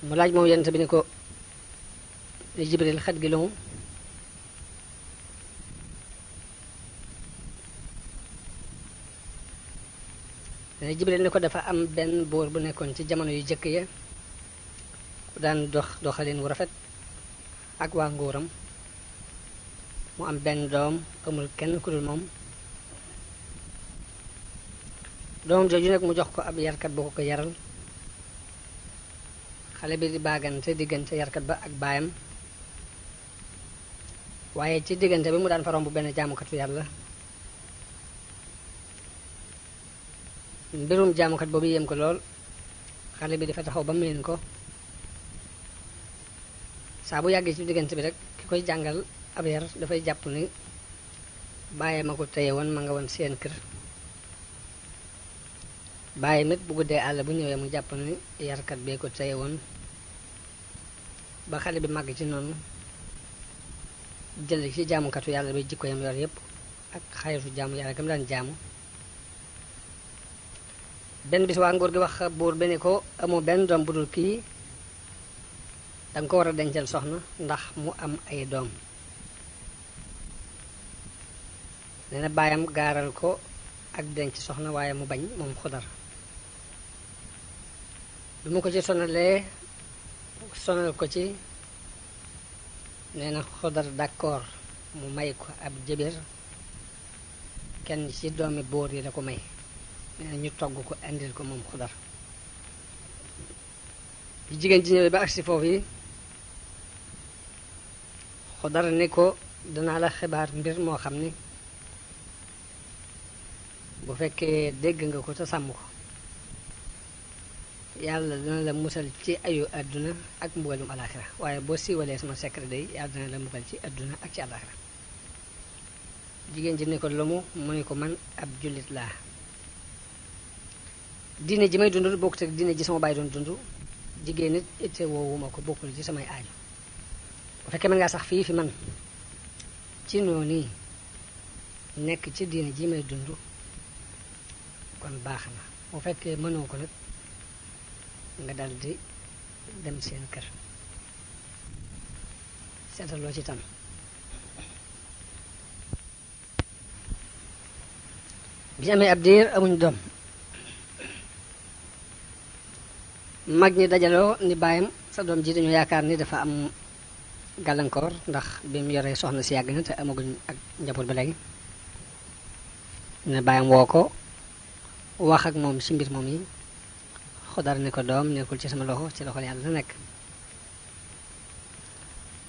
mu laaj moom yonent bi ni ko ni Jibril xet gi lu mu ne Jibril ni ko dafa am benn buur bu nekkoon ci jamono yu jëkk ya ku daan doxalin wu rafet ak waa nguuram mu am benn doom amul kenn ku dul moom doomam jooju nag mu jox ko ab yarkat boo ko yaral xale bi di baagante diggante yarkat ba ak baayam waaye ci diggante bi mu daan fa romb benn jaamukatu yàlla mbirum jaamukat boobu yéem ko lool xale bi dafa taxaw ba meen ko saa bu yàggee ci diggante bi rek ki koy jàngal ab yar dafay jàpp ni bàyyi ma ko téye woon ma nga woon seen kër bàyyi mit bu guddee àll bu ñëwee mu jàpp ni yarkat bee ko téye woon ba xale bi màgg ci noonu jël ci jaamukatu yàlla bi jikko yam yor yépp ak xayatu jaamu yàlla gam daan jaamu benn bis waa nguur gi wax buur bi ni ko amoo benn doom bu dul kii danga ko war a dencal soxna ndax mu am ay doom nee na baayam gaaral ko ak denc soxna waaye mu bañ moom Xudar bi mu ko ci sonal ko ci nee na Xudar d'accord mu may ko ab jëbër kenn ci doomi buur yi la ko may nee na ñu togg ko indil ko moom Xudar bi jigéen ji ñëwee ba agsi foofu yi Xudar ni ko danaa la xibaar mbir moo xam ni bu fekkee dégg nga ko te sàmm ko yàlla dina la musal ci ayu àdduna ak mbugalum alaxira waaye boo siiwalee sama secret day yàlla dina la mugal ci àdduna ak ci alaxira jigéen ji ni ko lumu mu ni ko man ab jullit laa diine ji may dund bokkut ak diine ji sama baay doon dund jigéen nit itte woowuma ko bokkul ci samay aaju bu fekkee mën ngaa sax fii fi man ci noonu nekk ci diine ji may dund kon baax na bu fekkee mënoo ko nag nga daldi dem seen kër seetal loo ci tam bi amee ab diir amuñ doom mag ñi dajaloo ni baayam sa doom ji dañu yaakaar ni dafa am gàllankoor ndax bi mu yoree soxna si yàgg na te amaguñ ak njaboot ba léegi ne baayam woo ko wax ak moom ci mbir moom yi Xudar ni ko doom nekkul ci sama loxo ci loxol yàlla la nekk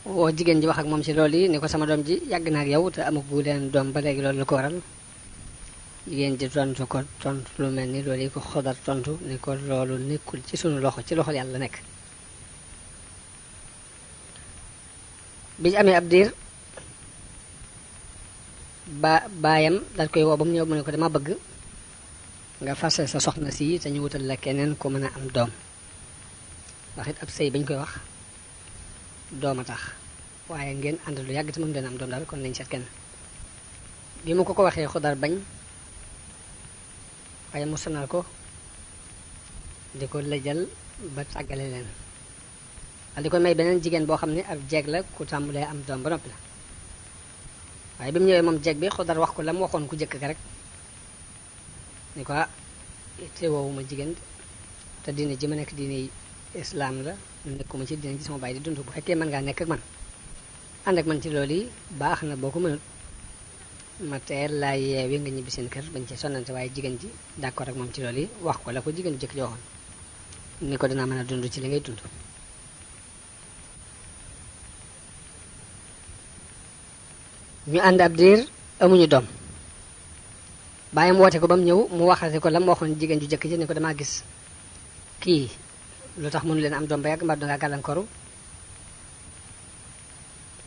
woo jigéen ji wax ak moom ci loolu yi ni ko sama doom ji yàgg na ak yow te amagu leen doom ba léegi loolu la ko waral jigéen ji tontu ko tontu lu mel ni loolu yi ko Xudar tontu ni ko loolu nekkul ci sunu loxo ci loxol yàlla la nekk bi ñu amee ab diir baayam dal koy woo ba mu ñëw mu ne ko dama bëgg nga fase sa soxna si te ñu wutal la keneen ko mën a am doom wax it ab sëy bañ koy wax doom a tax waaye ngeen ànd lu yàgg te moom dana am doom daal kon nañ seet kenn bi mu ko waxee Xudar bañ waaye mu sonal ko di ko lëjal ba tàggale leen wal di ko may beneen jigéen boo xam ne ab jeeg la ku tàmbulee am doom ba noppi la waaye bi mu ñëwee moom jeeg bi Xudar wax ko la mu waxoon ku jëkk ka rek ni ko te woowuma jigéen te diine ji ma nekk diine islaam la nekkuma ci diine ji sama baay di dund bu fekkee mën ngaa nekk ak man ànd ak man ci loolu yi baax na boo ko mënut ma teel laa yeewi nga ñibbi seen kër bañ ci sonnante waaye jigéen ji d'accord ak moom ci loolu yi wax ko la ko jigéen jëkk ji waxoon ni ko dinaa mën a dund ci li ngay dund. ñu ànd ab diir amuñu doom bàyyam woote ko ba mu ñëw mu waxate ko la mu waxoon jigéen ju jëkk ji ni ko damaa gis kii lu tax mënu leen am doom ba yàgg mbaa dangaa gàllankooru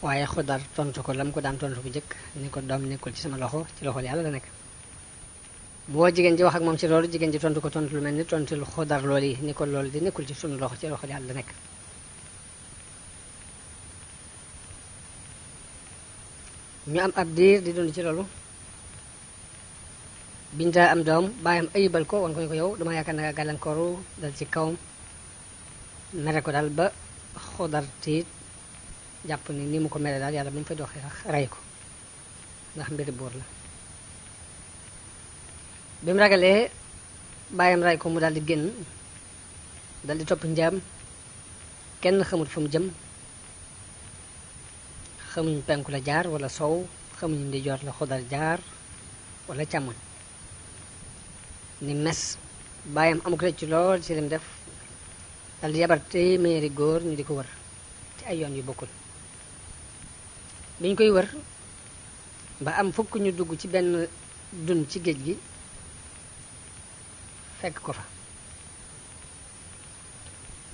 waaye Xudar tontu ko la mu ko daan tontu bu njëkk ni ko doom nekkul ci sama loxo ci loxol yàlla la nekk. mu woo jigéen ji wax ak moom ci loolu jigéen ji tontu ko tontu lu mel ni tontul Xudar loolu yi ni ko loolu di nekkul ci sunu loxo ci loxol yàlla la nekk. ñu am ab diir di dund ci loolu Binta am doom bàyyam ayibal ko wan ko ni ko yow dama yaakaar na gàllankooru dal ci kawam mere ko daal ba Xudar tiit jàpp ni ni mu ko mere daal yàlla bu mu fay doxee sax rey ko ndax mbiri buur la. bi mu ragalee bàyyam rey ko mu daal di génn dal di topp njaam kenn xamut fu mu jëm xamuñ penku la jaar wala sow xamuñ ndijoor la Xudar jaar wala càmmoñ ni mes bàyyam amuk rëcc lool ci lim def dal di yabar téeméeri góor ñu di ko wër ci ay yoon yu bokkul. biñ koy wër ba am fukk ñu dugg ci benn dun ci géej gi fekk ko fa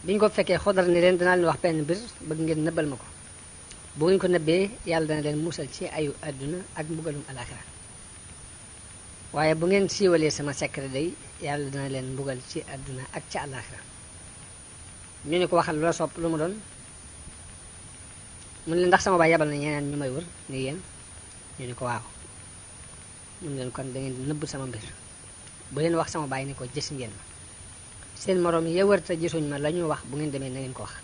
biñ ko fekkee Xudar ni leen danaa leen wax benn mbir bëgg ngeen nëbbal ma ko bu ngeen ko nëbbee yàlla dana leen musal ci ayu àdduna ak mbugalum alaxira waaye bu ngeen siiwalee sama secret day yàlla dana leen mbugal ci àdduna ak ci alaxira ñu ne ko waxal lu la sopp lu mu doon mun leen ndax sama baay yabal na ñeneen ñu may wër ni yéen ñu ne ko waaw mun leen kon da ngeen di nëbb sama mbir bu leen wax sama baay ni ko gis ngeen ma seen moroom yi wër te gisuñ ma la ñu wax bu ngeen demee na ngeen ko wax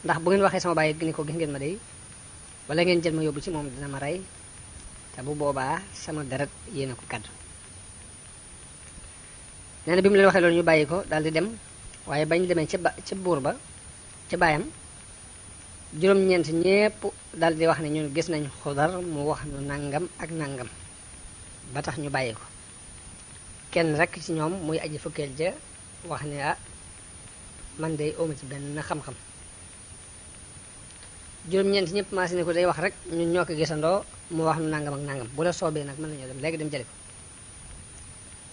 ndax bu ngeen waxee sama baay ni ko gis ngeen ma day wala ngeen jël ma yóbbu ci moom dina ma rey te bu boobaa sama deret yéena ko kaddu. nee na bi mu leen waxee loolu ñu bàyyi ko daal di dem waaye bañ demee ca buur ba ca baayam juróom-ñeent ñépp daal di wax ne ñun gis nañ Xudar mu wax nu nangam ak nangam ba tax ñu bàyyi ko kenn rek ci ñoom muy aji fukkeel ja wax ne ah man day ooma ci benn xam-xam. juróom-ñeent ñëpp maasi ne ko day wax rek ñun ñoo ko gisandoo mu wax nu nangam ak nangam bu la soobee nag mën nañoo dem léegi dem jëli ko.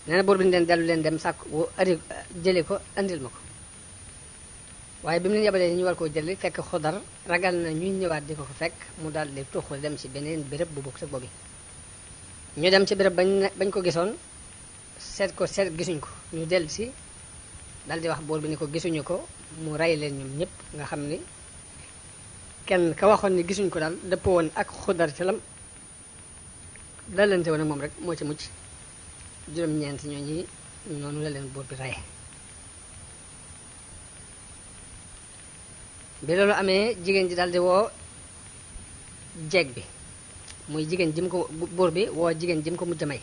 nee na buur bi ñu leen dellu leen dem sàkk ari jëli ko andil ma ko waaye bi mu leen yabalee ñu war koo jëli fekk Xudar ragal na ñuy ñëwaat di ko fa fekk mu daal di tuxu dem ci beneen béréb bu bokk sa boobu. ñu dem ci béréb bañ ko gisoon seet gisuñ ko ñu dellu si daal di wax buur bi ni ko gisuñu ko mu rey leen ñoom ñëpp nga xam ni kenn ka waxoon ni gisuñ ko daal dëppoo woon ak Xudar ci lam dalante woon ak moom rek moo ci mucc juróom-ñeent ñooñu noonu la leen buur bi rey. bi loolu amee jigéen ji daal di woo jeeg bi muy jigéen jim ko buur bi woo jigéen jim ko mujj may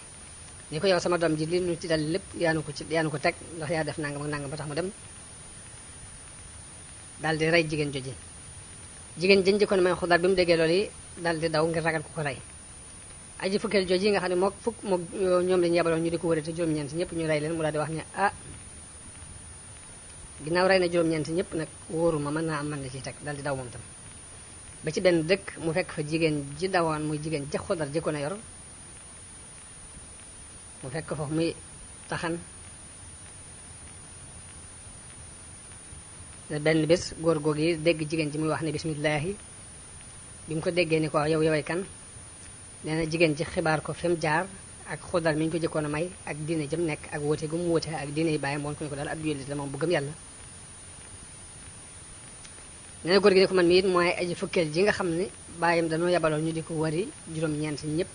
ni ko yow sama doom ji li nu ci dal lépp yaanu ko teg ndax yaa def nangam ak nangam ba tax mu dem daal di rey jigéen joji. jigéen jën jëkkoon may Xudar bi mu déggee loolu yi daal di daw ngir ragal ku ko rey. aji fukkeel joji nga xam ne mook ñoom lañu yabaloon ñu di ko wëree te juróom-ñeent ñëpp ñu rey leen mu daal di wax ne ah ginnaaw rey na juróom-ñeent ñëpp nag wóoruma mën naa am man la ciy teg daal di daw moom tam ba ci benn dëkk mu fekk fa jigéen ji dawoon muy jigéen ja Xudar jëkkoon a yor mu fekk foofu muy taxan benn bés góor góor yi dégg jigéen ji muy wax ne bismillaahi bi mu ko déggee ni ko yow yoway kan nee na jigéen ji xibaar ko fi mu jaar ak Xudar mi ñu ko jëkkoon a may ak diine jëm nekk ak wóote gu mu wóote ak diine yi bàyyam woon ko ni ko daal ab jullit la moom bu gëm yàlla. nee na góor gi ne ko man mi it mooy aji fukkeel ji nga xam ne bàyyam dañoo yabaloon ñu di ko wari juróom-ñeent ñëpp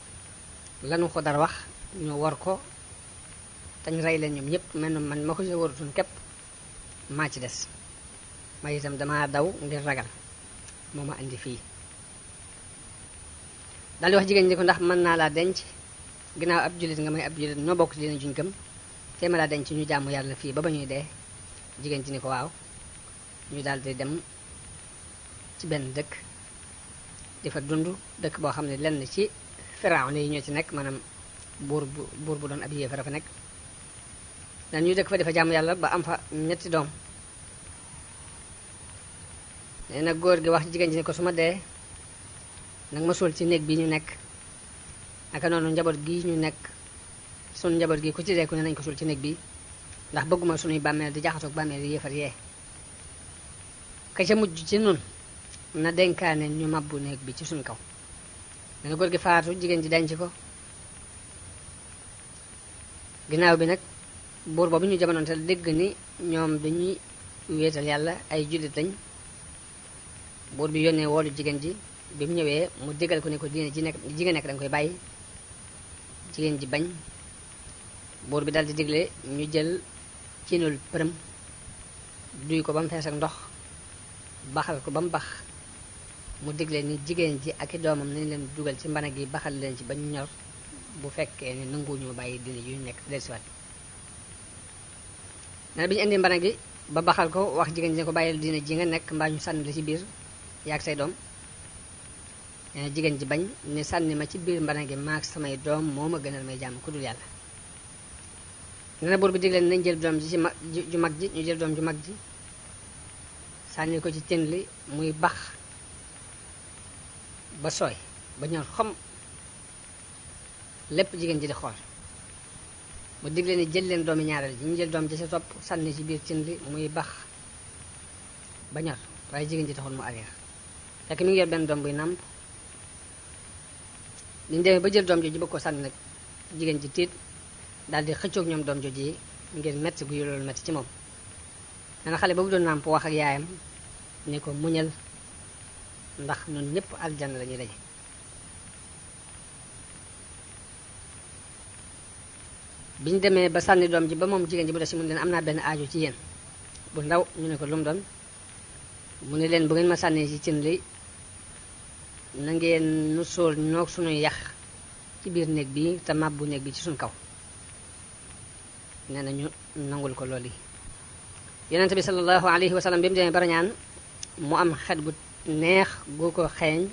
lanu Xudar wax ñu war ko tañ rey leen ñoom ñëpp mel na man ma ko si warutoon képp maa ci des ma itam dama daw ngir ragal moo ma andi fii. daal di wax jigéen ñi ko ndax mën naa laa denc ginnaaw ab jullit nga may ab jullit ñoo bokk ci dina juñ gëm te ma laa denc ñu jàmm yàlla fii ba ñuy dee. jigéen ci ni ko waaw ñu daal di dem ci benn dëkk di fa dund dëkk boo xam ne lenn ci Firawna yi ñoo ci nekk maanaam buur bu doon ab yéefar fa nekk dan ñu dëkk fa dafa jaamu yàlla ba am fa ñetti doom nee na góor gi wax jigéen ji ne ko su ma dee nag ma suul ci néeg bi ñu nekk naka noonu njaboot gi ñu nekk sunu njaboot gi ku ci dee ku ne nañ ko suul ci néeg bi ndax bëgguma sunuy bàmmeel di jaxasoog bàmmeel yi yéefar yee ka ca mujj ci nun na dénkaane ñu mabbu néeg bi ci suñ kaw nee na góor gi faatu jigéen ji denc ko ginnaaw bi nag buur boobu ñu jamonoonte dégg ni ñoom dañuy wéetal yàlla ay jullit lañ buur bi yónnee woolu jigéen ji bi mu ñëwee mu déggal ko ne ko diine jigéen nekk danga koy bàyyi jigéen ji bañ buur bi daldi digle ñu jël cinul përëm duy ko ba mu fees ak ndox baxal ko ba mu bax mu digle ni jigéen ji ak i doomam nañ leen dugal ci mbana gi baxal leen ci ba ñu ñor bu fekkee ne nanguwuñu bàyyi diine yu ñu nekk dellusiwaat nee bi ñu indi mbana gi ba baxal ko wax jigéen ji ne ko bàyyil diine ji nga nekk mbaa ñu sànni la ci biir yaag say doom nee na jigéen ji bañ ne sànni ma ci biir mbana gi maag samay doom moo ma gënal may jàmm ku dul yàlla nee na buur bi digle nañ jël doom ji ci ju mag ji ñu jël doom ju mag ji sànni ko ci cin li muy bax ba sooy ba ñor xom lépp jigéen ji di xool mu digle ni jël leen doomi ñaareel ji ñu jël doom ji ci topp sànni ci biir cin li muy bax ba ñor waaye jigéen ji taxul mu arrière fekk mi ngi yor benn doom buy nàmp liñu demee ba jël doom jooju bëgg ko sànni nag jigéen ji tiit daal di xëccoog ñoom doom jooju yi ngir metti gu loolu metti ci moom nee na xale boobu doon nàmp wax ak yaayam ni ko muñal ndax ñun ñëpp aljanna la ñuy daje biñu demee ba sànni doom ji ba moom jigéen ji bu des si mun leen am naa benn aajo ci yéen bu ndaw ñu ne ko lu mu doon mu ne leen bu ngeen ma sànnee ci cin li na ngeen nu sóol ñoog suñuy yax ci biir néeg bi te màbbu néeg bi ci suñ kaw nee na ñu nangul ko loolu yi yonente bi sallallahu alayhi wa sallam bi mu demee barañaan mu am xet gu neex gu ko xeeñ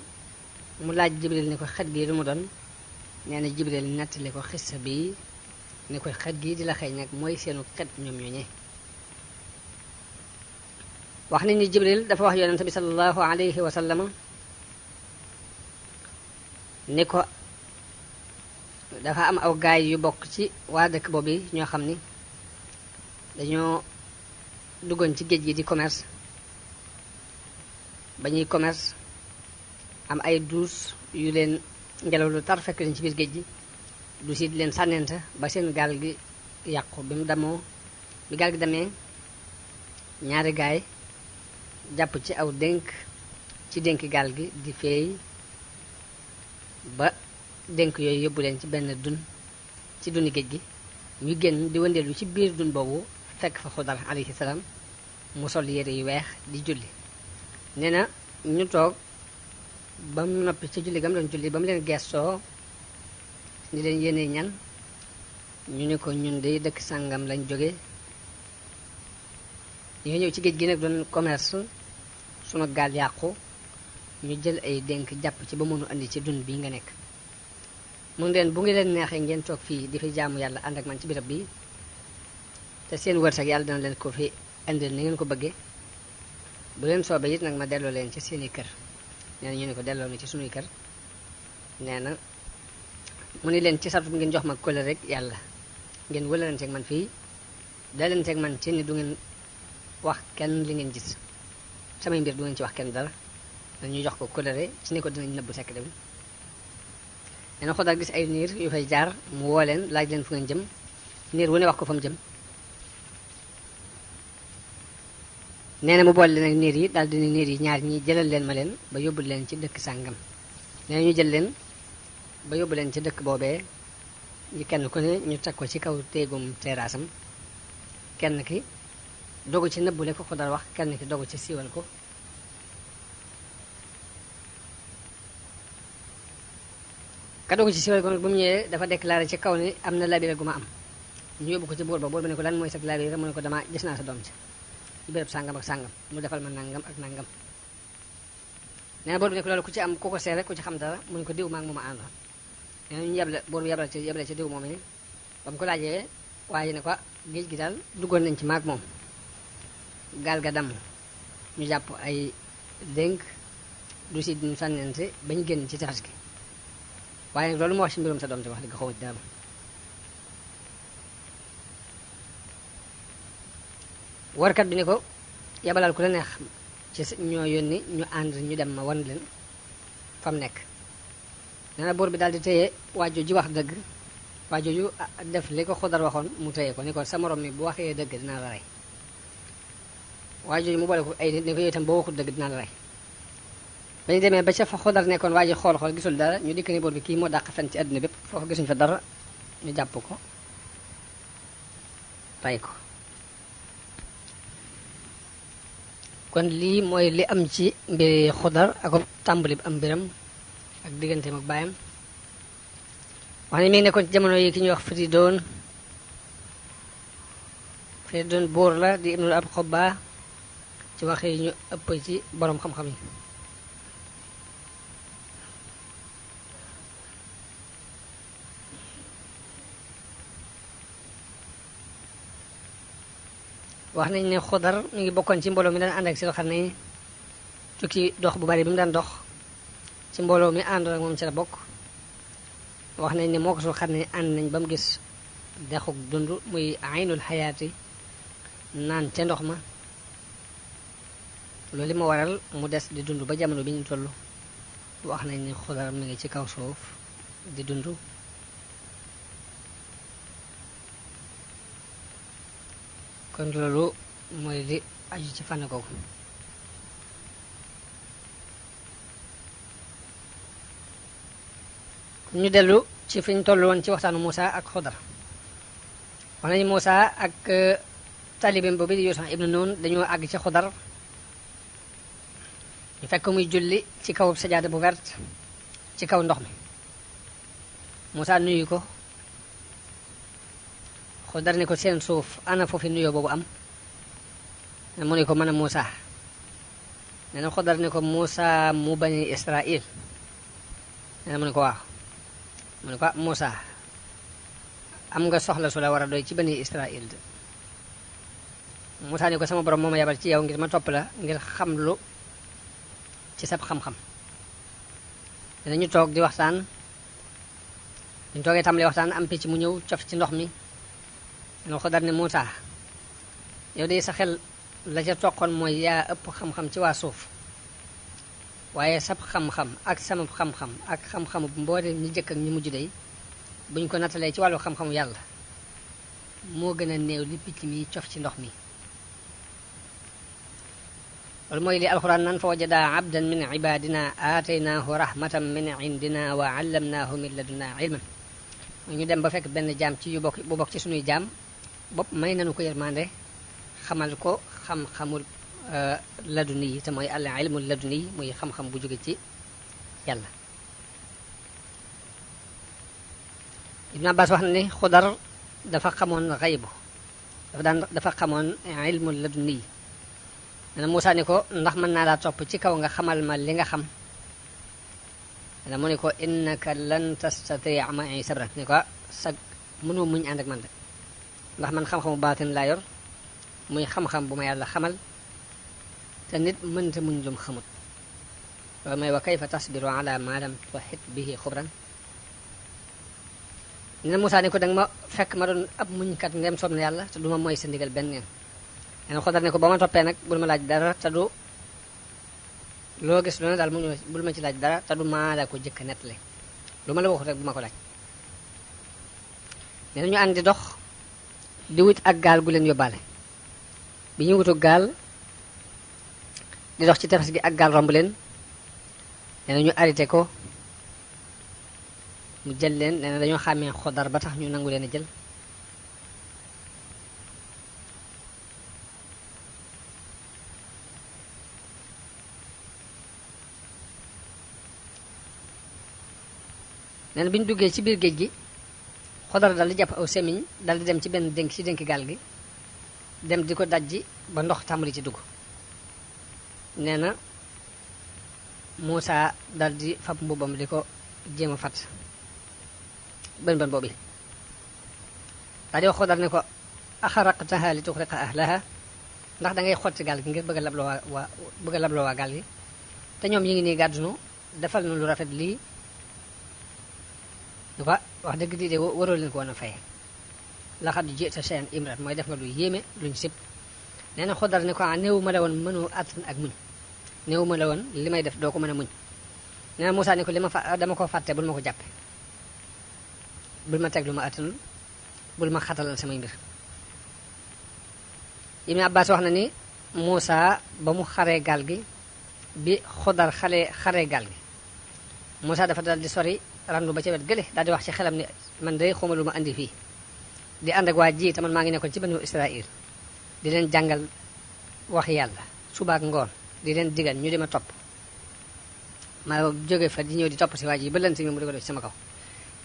mu laaj jibril ni ko xet gi lu mu doon nee na jibril nettali ko xissa bi ni ko xet gi di la xeeñ nag mooy seenu xet ñoom ñooñee wax nañ ni jibril dafa wax yonente bi sallallahu alayhi wa sallam ni ko dafa am aw gaay yu bokk ci waa dëkk boobu ñoo xam ni dañoo duggoon ci géej gi di commerce ba ñuy commerce am ay duus yu leen ngelaw lu tar fekk leen ci biir géej gi duus yi di leen sànnente ba seen gaal gi yàqu bi mu damoo bi gaal gi demee ñaari gaay jàpp ci aw dénk ci dénk gaal gi di feey ba dénk yooyu yóbbu leen ci benn dun ci duni géej gi ñu génn di wëndeelu ci biir dun boobu fekk fa Xudar alayhi salaam mu sol yére yu weex di julli nee na ñu toog ba mu noppi ci julli gam doon julli ba mu leen gestoo ni leen yéene ñan ñu ne ko ñun de dëkk sàngam lañ jóge ñoo ñëw ci géej gi nag doon commerce sunu gaal yàqu ñu jël ay dénk jàpp ci ba mënu andi ci dun bi nga nekk mu leen bu ngi leen neexee ngeen toog fii di fi jaamu yàlla ànd ak man ci birab bi te seen wërsëg yàlla dana leen ko fi indil ni ngeen ko bëggee bu leen soobee it nag ma delloo leen ci seeni kër nee na ñu ne ko delloo na ci sunuy kër nee na mu ni leen ci sartu ngeen jox ma kóllëre rek yàlla ngeen wëlalanteeg man fii dalenteeg man ci ni du ngeen wax kenn li ngeen gis samay mbir du ngeen ci wax kenn dara dañuy jox ko kóllëre ci ni ko dinañ nëbbu sekk dem nee na Xudar gis ay niir yu fay jaar mu woo leen laaj leen fu ngeen jëm niir wu ne wax ko fa mu jëm nee na mu boole leen ak niir yi daal dina niir yi ñaar ñi jëlal leen ma leen ba yóbbu leen ci dëkk sàngam nee na ñu jël leen ba yóbbu leen ci dëkk boobee ñu kenn ku ne ñu teg ko ci kaw téegum terraasam kenn ki dogu ci nëbbule ko Xudar wax kenn ki dogu ci siiwal ko ka dogu ci siiwal ko nag bu mu ñëwee dafa déclaré ci kaw ni am na labiré gu ma am ñu yóbbu ko ci buur ba ne ko lan mooy sa labiré mu ne ko dama gis naa sa doom ci béréb sàngam ak sàngam mu defal ma nangam ak nangam nee na buur bi ne ko loolu ku ci am ku ko seere ku ci xam dara mu ne ko diw maag mooma àndoon nee na ñu yeble buur bi yeble ci diw moom ni ba mu ko laajee waaye ne ko géej gi daal duggoon nañ ci maag moom gaal ga damm ñu jàpp ay dénk du si duñu sànnente bañ génn ci tefes gi waaye nag loolu ma wax ci mbirum sa doom te wax dëgg xaw ma ci dara warkat bi ne ko yabalal ku la neex ci ñoo yónni ñu ànd ñu dem ma wan leen fa mu nekk nee na buur bi daal di téye waajoo ji wax dëgg waajoo ju def li ko Xudar waxoon mu téye ko ni ko sa morom mi bu waxee dëgg dinaa la rey waajoo ji mu boole ko ay nit ne ko yow itam boo waxul dëgg dinaa la rey ba ñu demee ba ca fa Xudar nekkoon waa ji xool gisul dara ñu dikk ni buur bi kii moo dàq fen ci àdduna bépp foofu gisuñ fa dara ñu jàpp ko rey ko kon lii mooy li am ci mbiri Xudar ak tàmbali bi am mbiram ak digganteem ak baayam wax ne mi ngi nekkoon ci jamono yi ki ñuy wax Firidoon buur la di ibnul ab xobba ci wax yi ñu ëpp ci boroom xam-xam yi wax nañ ne Xudar mi ngi bokkoon ci mbooloo mi daan ànd ak si xam ne tukki dox bu bari bi mu daan dox ci mbooloo mi ànd ak moom ci la bokk wax nañ ne moo ko soo xam ne ànd nañ ba mu gis dexuk dund muy aynul xayaati naan ca ndox ma loolu li ma waral mu des di dund ba jamono bi ñu toll wax nañ ne Xudar mi ngi ci kaw suuf di dund kon loolu mooy li aju ci fànn googu ñu dellu ci fi ñu toll woon ci waxtaanu Muusa ak Xudar wax nañu Muusa ak talibim boobu di Yuusa ibnu Nun dañoo àgg ci Xudar ñu fekk muy julli ci kaw sajaada bu verte ci kaw ndox mi Muusa nuyu ko Xudar ne ko seen suuf ana foofu nuyoo boobu am mu ne ko mën a Muusa nee na Xudar ne ko Muusa mu bani Israil nee na mu ne ko waaw mu ne ko Muusa am nga soxla su la war a doy ci bani Israil de Muusa ne ko sama borom moo ma yabal ci yow ngir ma topp la ngir xam lu ci sab xam-xam dinañu toog di waxtaan ñu toogee tàmbali waxtaan am picc mu ñëw cof ci ndox mi no Xudar ne Muusa yow de sa xel la ca toqoon mooy yaa ëpp xam-xam ci waa suuf waaye sab xam-xam ak sama xam-xam ak xam-xamu mboolem ñi jëkk ak ñi mujj day buñ ko nattalee ci wàllu xam-xamu yàlla moo gën a néew li picc mi cof ci ndox mi loolu mooy li alxuraan nan fa wajada abdan min ibadina aataynaahu rahmatan min indina wa allamnaahu min ladunna ilman ñu dem ba fekk benn jaam ci bu bokk ci sunuy jaam bopp may nanu ko yërmande xamal ko xam-xamul laduni yi te mooy al ilmul laduni yi muy xam-xam bu jóge ci yàlla Ibn Abbas wax na ne Xudar dafa xamoon xaybu dafa xamoon ilmul laduni yi dana Muusa ne ko ndax mën naa laa topp ci kaw nga xamal ma li nga xam dana mu ne ko innaka lan tastatia ma'i sabran ne ko sa mënoo muñ ànd ak man de ndax man xam-xamu baatin laa yor muy xam-xam bu ma yàlla xamal te nit mënta muñ lum xamut loolu mooy wa kayfa tasbiru ala ma lam tuhit bihi xubran ne Muusa ne ko danga ma fekk ma doon ab muñkat ndem soob na yàlla te du ma mooy sa ndigal benn yoon nen Xudar ne ko ba ma toppee nag bul ma laaj dara te du loo gis lu ne daal bul ma ci laaj dara te du maa la ko jëkk nettali lu ma la waxut rek bu ma ko laaj ne nañu ànd di dox di wut ak gaal gu leen yóbbaale bi ñu wutu gaal di dox ci tefes gi ak gaal romb leen nee na ñu arrêté ko mu jël leen nee na dañoo xàmmee Xudar ba tax ñu nangu leen a jël nee na bi ñu duggee ci biir géej gi Xudar dal di jàpp aw semiñ dal di dem ci benn dénk ci dénk gaal gi dem di ko dajji ba ndox tàmbali ci dugg nee na Muusa dal di fab mbubbam di ko jéem a fat bën bën boobu daa di wax Xodar ne ko axaraqtaha li tuxriqa ahlaha ndax da ngay xotti gaal gi ngir bëgg a labloo bëgg a labloo waa gaal gi te ñoom yi ngi nii gàddunu defal na lu rafet lii du ko wax dëgg di de waroo leen ko woon a fay laxad ji'ta shay'an imran mooy def nga lu yéeme luñ sib nee na Xodar ne ko néewu ma la woon mënoo àttan ak muñ néewu ma la woon li may def doo ko mën a muñ nee na Muusaa ne ko dama ko fàtte bul ma ko jàppe bul ma teg lu ma àttanul bul ma xatalal samay mbir Ibn Abbas wax na ni Muusaa ba mu xaree gaal gi bi Xodar xaree gaal gi Muusaa dafa dal di sori randu ba ca wet gële daal di wax ci xelam ne man day xawma lu ma andi fii di ànd ak waa ji te man maa ngi nekkoon ci banu Israël di leen jàngal wax yàlla suba ak ngoon di leen digal ñu di ma topp ma jóge fa di ñëw di topp si waa ji ba lënt mi mu di ko def ci sama kaw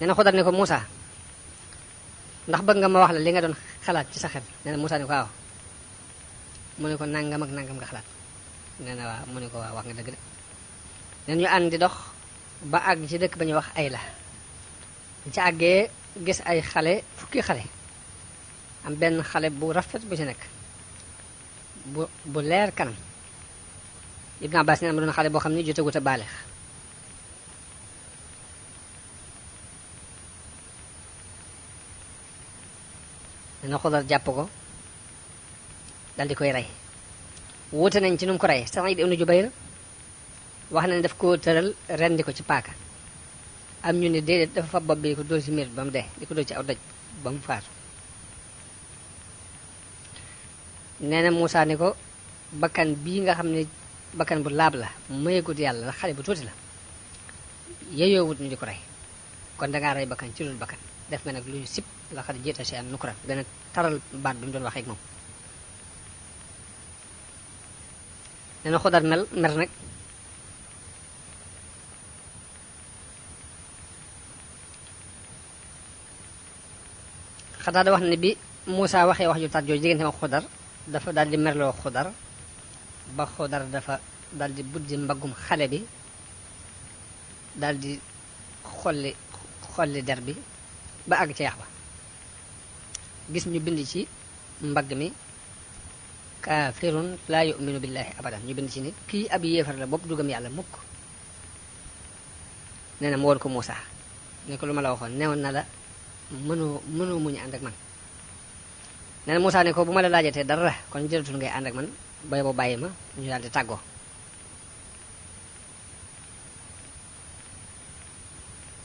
nee na Xodar ne ko Muusaa ndax bëgg nga ma wax la li nga doon xalaat ci sa xel nee na Muusaa ne ko waaw mu ne ko nangam ak nangam nga xalaat nee na waaw mu ne ko waaw wax nga dëgg de nee na ñu ànd di dox ba àgg ci dëkk ba ñuy wax Ayla ci àggee gis ay xale fukki xale am benn xale bu rafet bu ci nekk bu leer kanam Ibn Abbas nee na ma doon xale boo xam ne jotagut a baaleex nee na Xodar jàpp ko dal di koy rey wuute nañ ci nu mu ko rey Saïd ibn Jubayr wax na ne daf koo tëral rendi ko ci paaka am ñu ne déedéet dafa fa bopp bi di ko dóor ci miir ba mu dee di ko dóor ci aw doj ba mu faatu nee na Muusaa ne ko bakkan bii nga xam ne bakkan bu laab la mayegut yàlla ndax xale bu tuuti la yeyoowut ñu di ko rey kon dangaa rey bakkan ci dul bakkan def nga nag lu ñu sib la xad ji'ta shay'an nukran dana taral baat bi mu doon waxee ak moom nee na Xodar mer nag xataa da wax ne bi Muusaa waxee wax ju tat jooju diggante ma Xodar dafa daal di merloo Xodar ba Xodar dafa daal di buddi mbaggum xale bi daal di xolli der bi ba àgg ca yax ba gis ñu bind ci mbagg mi kaafirun laa yu'minu billahi abadan ñu bind ci ni kii ab yéefar la bopp du gëm yàlla mukk nee na mu woon ko Muusaa ne ko lu ma la waxoon neewoon na la mënoo muñu ànd ak man nee na Muusaa ne ko bu ma la laajatee dara kon jëlatul ngay ànd ak man bay boo bàyyi ma ñu daal di tàggoo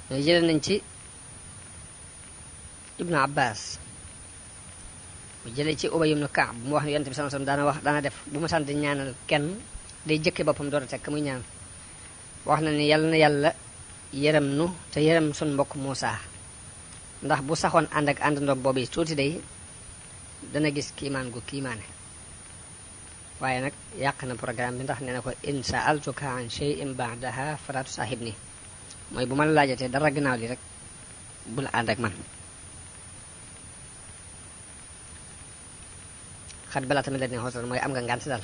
ñooy jëlee nañ ci Ibnu Abbas mu jëlee ci Ubay ibnu Kaab mu wax ne Yonent bi sallallahu alayhi wasallam daana def bu ma sant di ñaanal kenn day jëkke boppam door a teg ka muy ñaan wax na ni yàlla na yàlla yërëm nu te yërëm sun mbokk Muusaa ndax bu saxoon ànd ak àndandoom boobu tuuti day dana gis kiimaan gu kiimaane waaye nag yàq na programme bi ndax nee na ko in sa'altuka an shay'in ba'daha fala tusahibni mooy bu ma la laajatee dara gannaaw li rek bul ànd ak man xat balaa tamit la dina xosal mooy am nga ngànt daal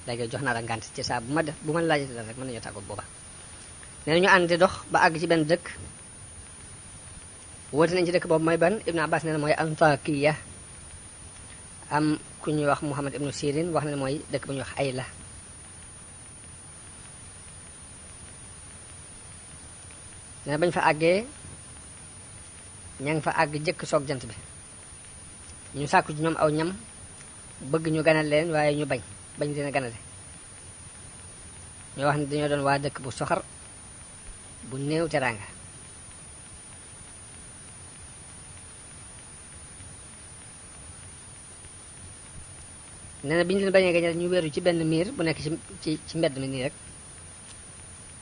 léegi jox naa la ngànt ci saa bu ma la laajatee dara rek mën nañu tàggoog booba nee na ñu ànd di dox ba àgg ci benn dëkk woote nañ ci dëkk boobu mooy ban Ibnu Abbas nee na mooy Antakiya am ku ñuy wax Muhammad ibnu Sirin wax na ne mooy dëkk bu ñuy wax Ayla nee na bañ fa àggee ña ngi fa àgg jëkk soog jant bi ñu sàkku ci ñoom aw ñam bëgg ñu ganal leen waaye ñu bañ dina ganale ñoo wax ne dañoo doon waa dëkk bu soxar bu néew teraanga nee na bi ñu leen bañee gañe ñu wéeru ci benn miir bu nekk ci mbedd mi nii rek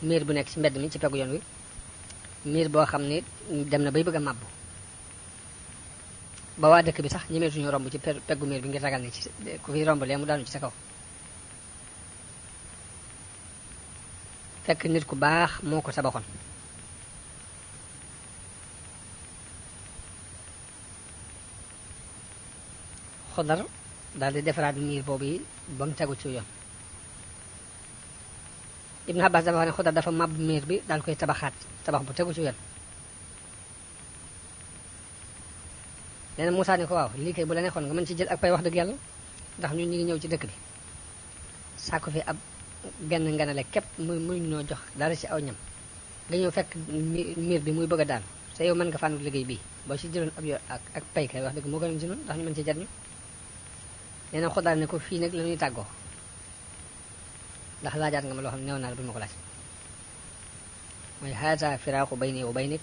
miir bu nekk ci mbedd mi ci peggu yoon wi miir boo xam ni dem na bay bëgg a màbbu ba waa dëkk bi sax ñemeetuñu romb ci peggu miir bi ngir ragal ni ci ku fi romb lee mu daanu ci sa kaw fekk nit ku baax moo ko tabaxoon Xodar daal di defaraat miir boobu yi ba mu tegu ci yoon Ibn Abbas dafa wax ne Xudar dafa màbb miir bi daal koy tabaxaat tabax bu tegu ci yoon. nee na Moussa ne ko waaw lii kay bu la neexoon nga mën ci jël ak pay wax dëgg yàlla ndax ñun ñi ngi ñëw ci dëkk bi sàkku fi ab genn nganale képp muy ñoo jox dara ci aw ñam nga ñëw fekk miir bi muy bëgg a daal te yow mën nga fànn liggéey bii boo ci jëloon ab yoon ak pay kay wax dëgg moo gënoon ci noonu ndax ñu mën ci jariñu. nee na Xudar ne ko fii nag la ñuy tàggoo ndax laajaat nga ma loo xam ne néew naa la bu ma ko laaj mooy haata firaaxu bayni wa baynik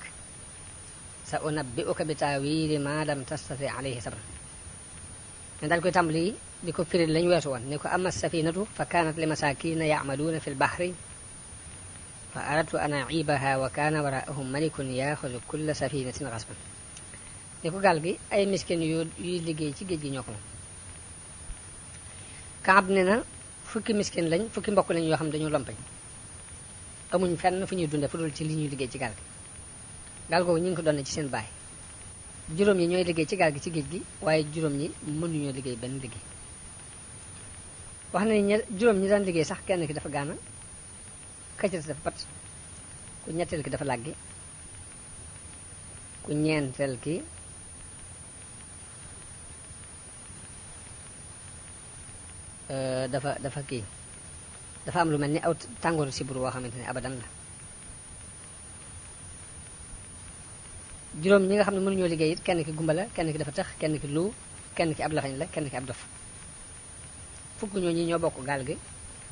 sa unabbi'uka bi taawili ma lam tastati alayhi sabran. ne daal koy tàmbali di ko firi lañu weesu woon ne ko amma safinatu fa kaanat li masakina ya'maluuna fi lbahri fa aradtu an a'ibaha wa kaana waraahum malikun yaxudu kulla safinatin xasban. ne ko gaal gi ay miskin yuy liggéey ci géej gi ñoo ko moom. Kaab ne na fukki miskin lañ fukki mbokk lañ yoo xam ne dañu lompañ amuñ fenn fu ñuy dunde fu dul ci li ñuy liggéey ci gaal gi. gaal googu ñu ngi ko doon ci seen baay juróom ñi ñooy liggéey ci gaal gi ci géej gi waaye juróom ñi mënuñoo liggéey benn liggéey. wax na ni juróom ñi daan liggéey sax kenn ki dafa gaana kacc dafa pat ku ñetteel ki dafa làggi ku ñeenteel ki dafa kii dafa am lu mel ni aw tàngooru siburu woo xamante ne abadan la. juróom ñi nga xam ne mënuñoo liggéey it kenn ki gumba la kenn ki dafa tax kenn ki lu kenn ki ab lafañ la kenn ki ab dof. fukk ñooñu ñoo bokk gaal gi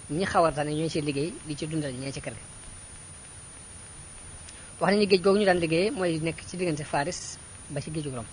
ñi xaw a tane ñooy ci liggéey di ci dundal ñee ci kër gi. wax nañu géej googu ñu daan liggéey mooy nekk ci diggante Faris ba ci géeju Rom.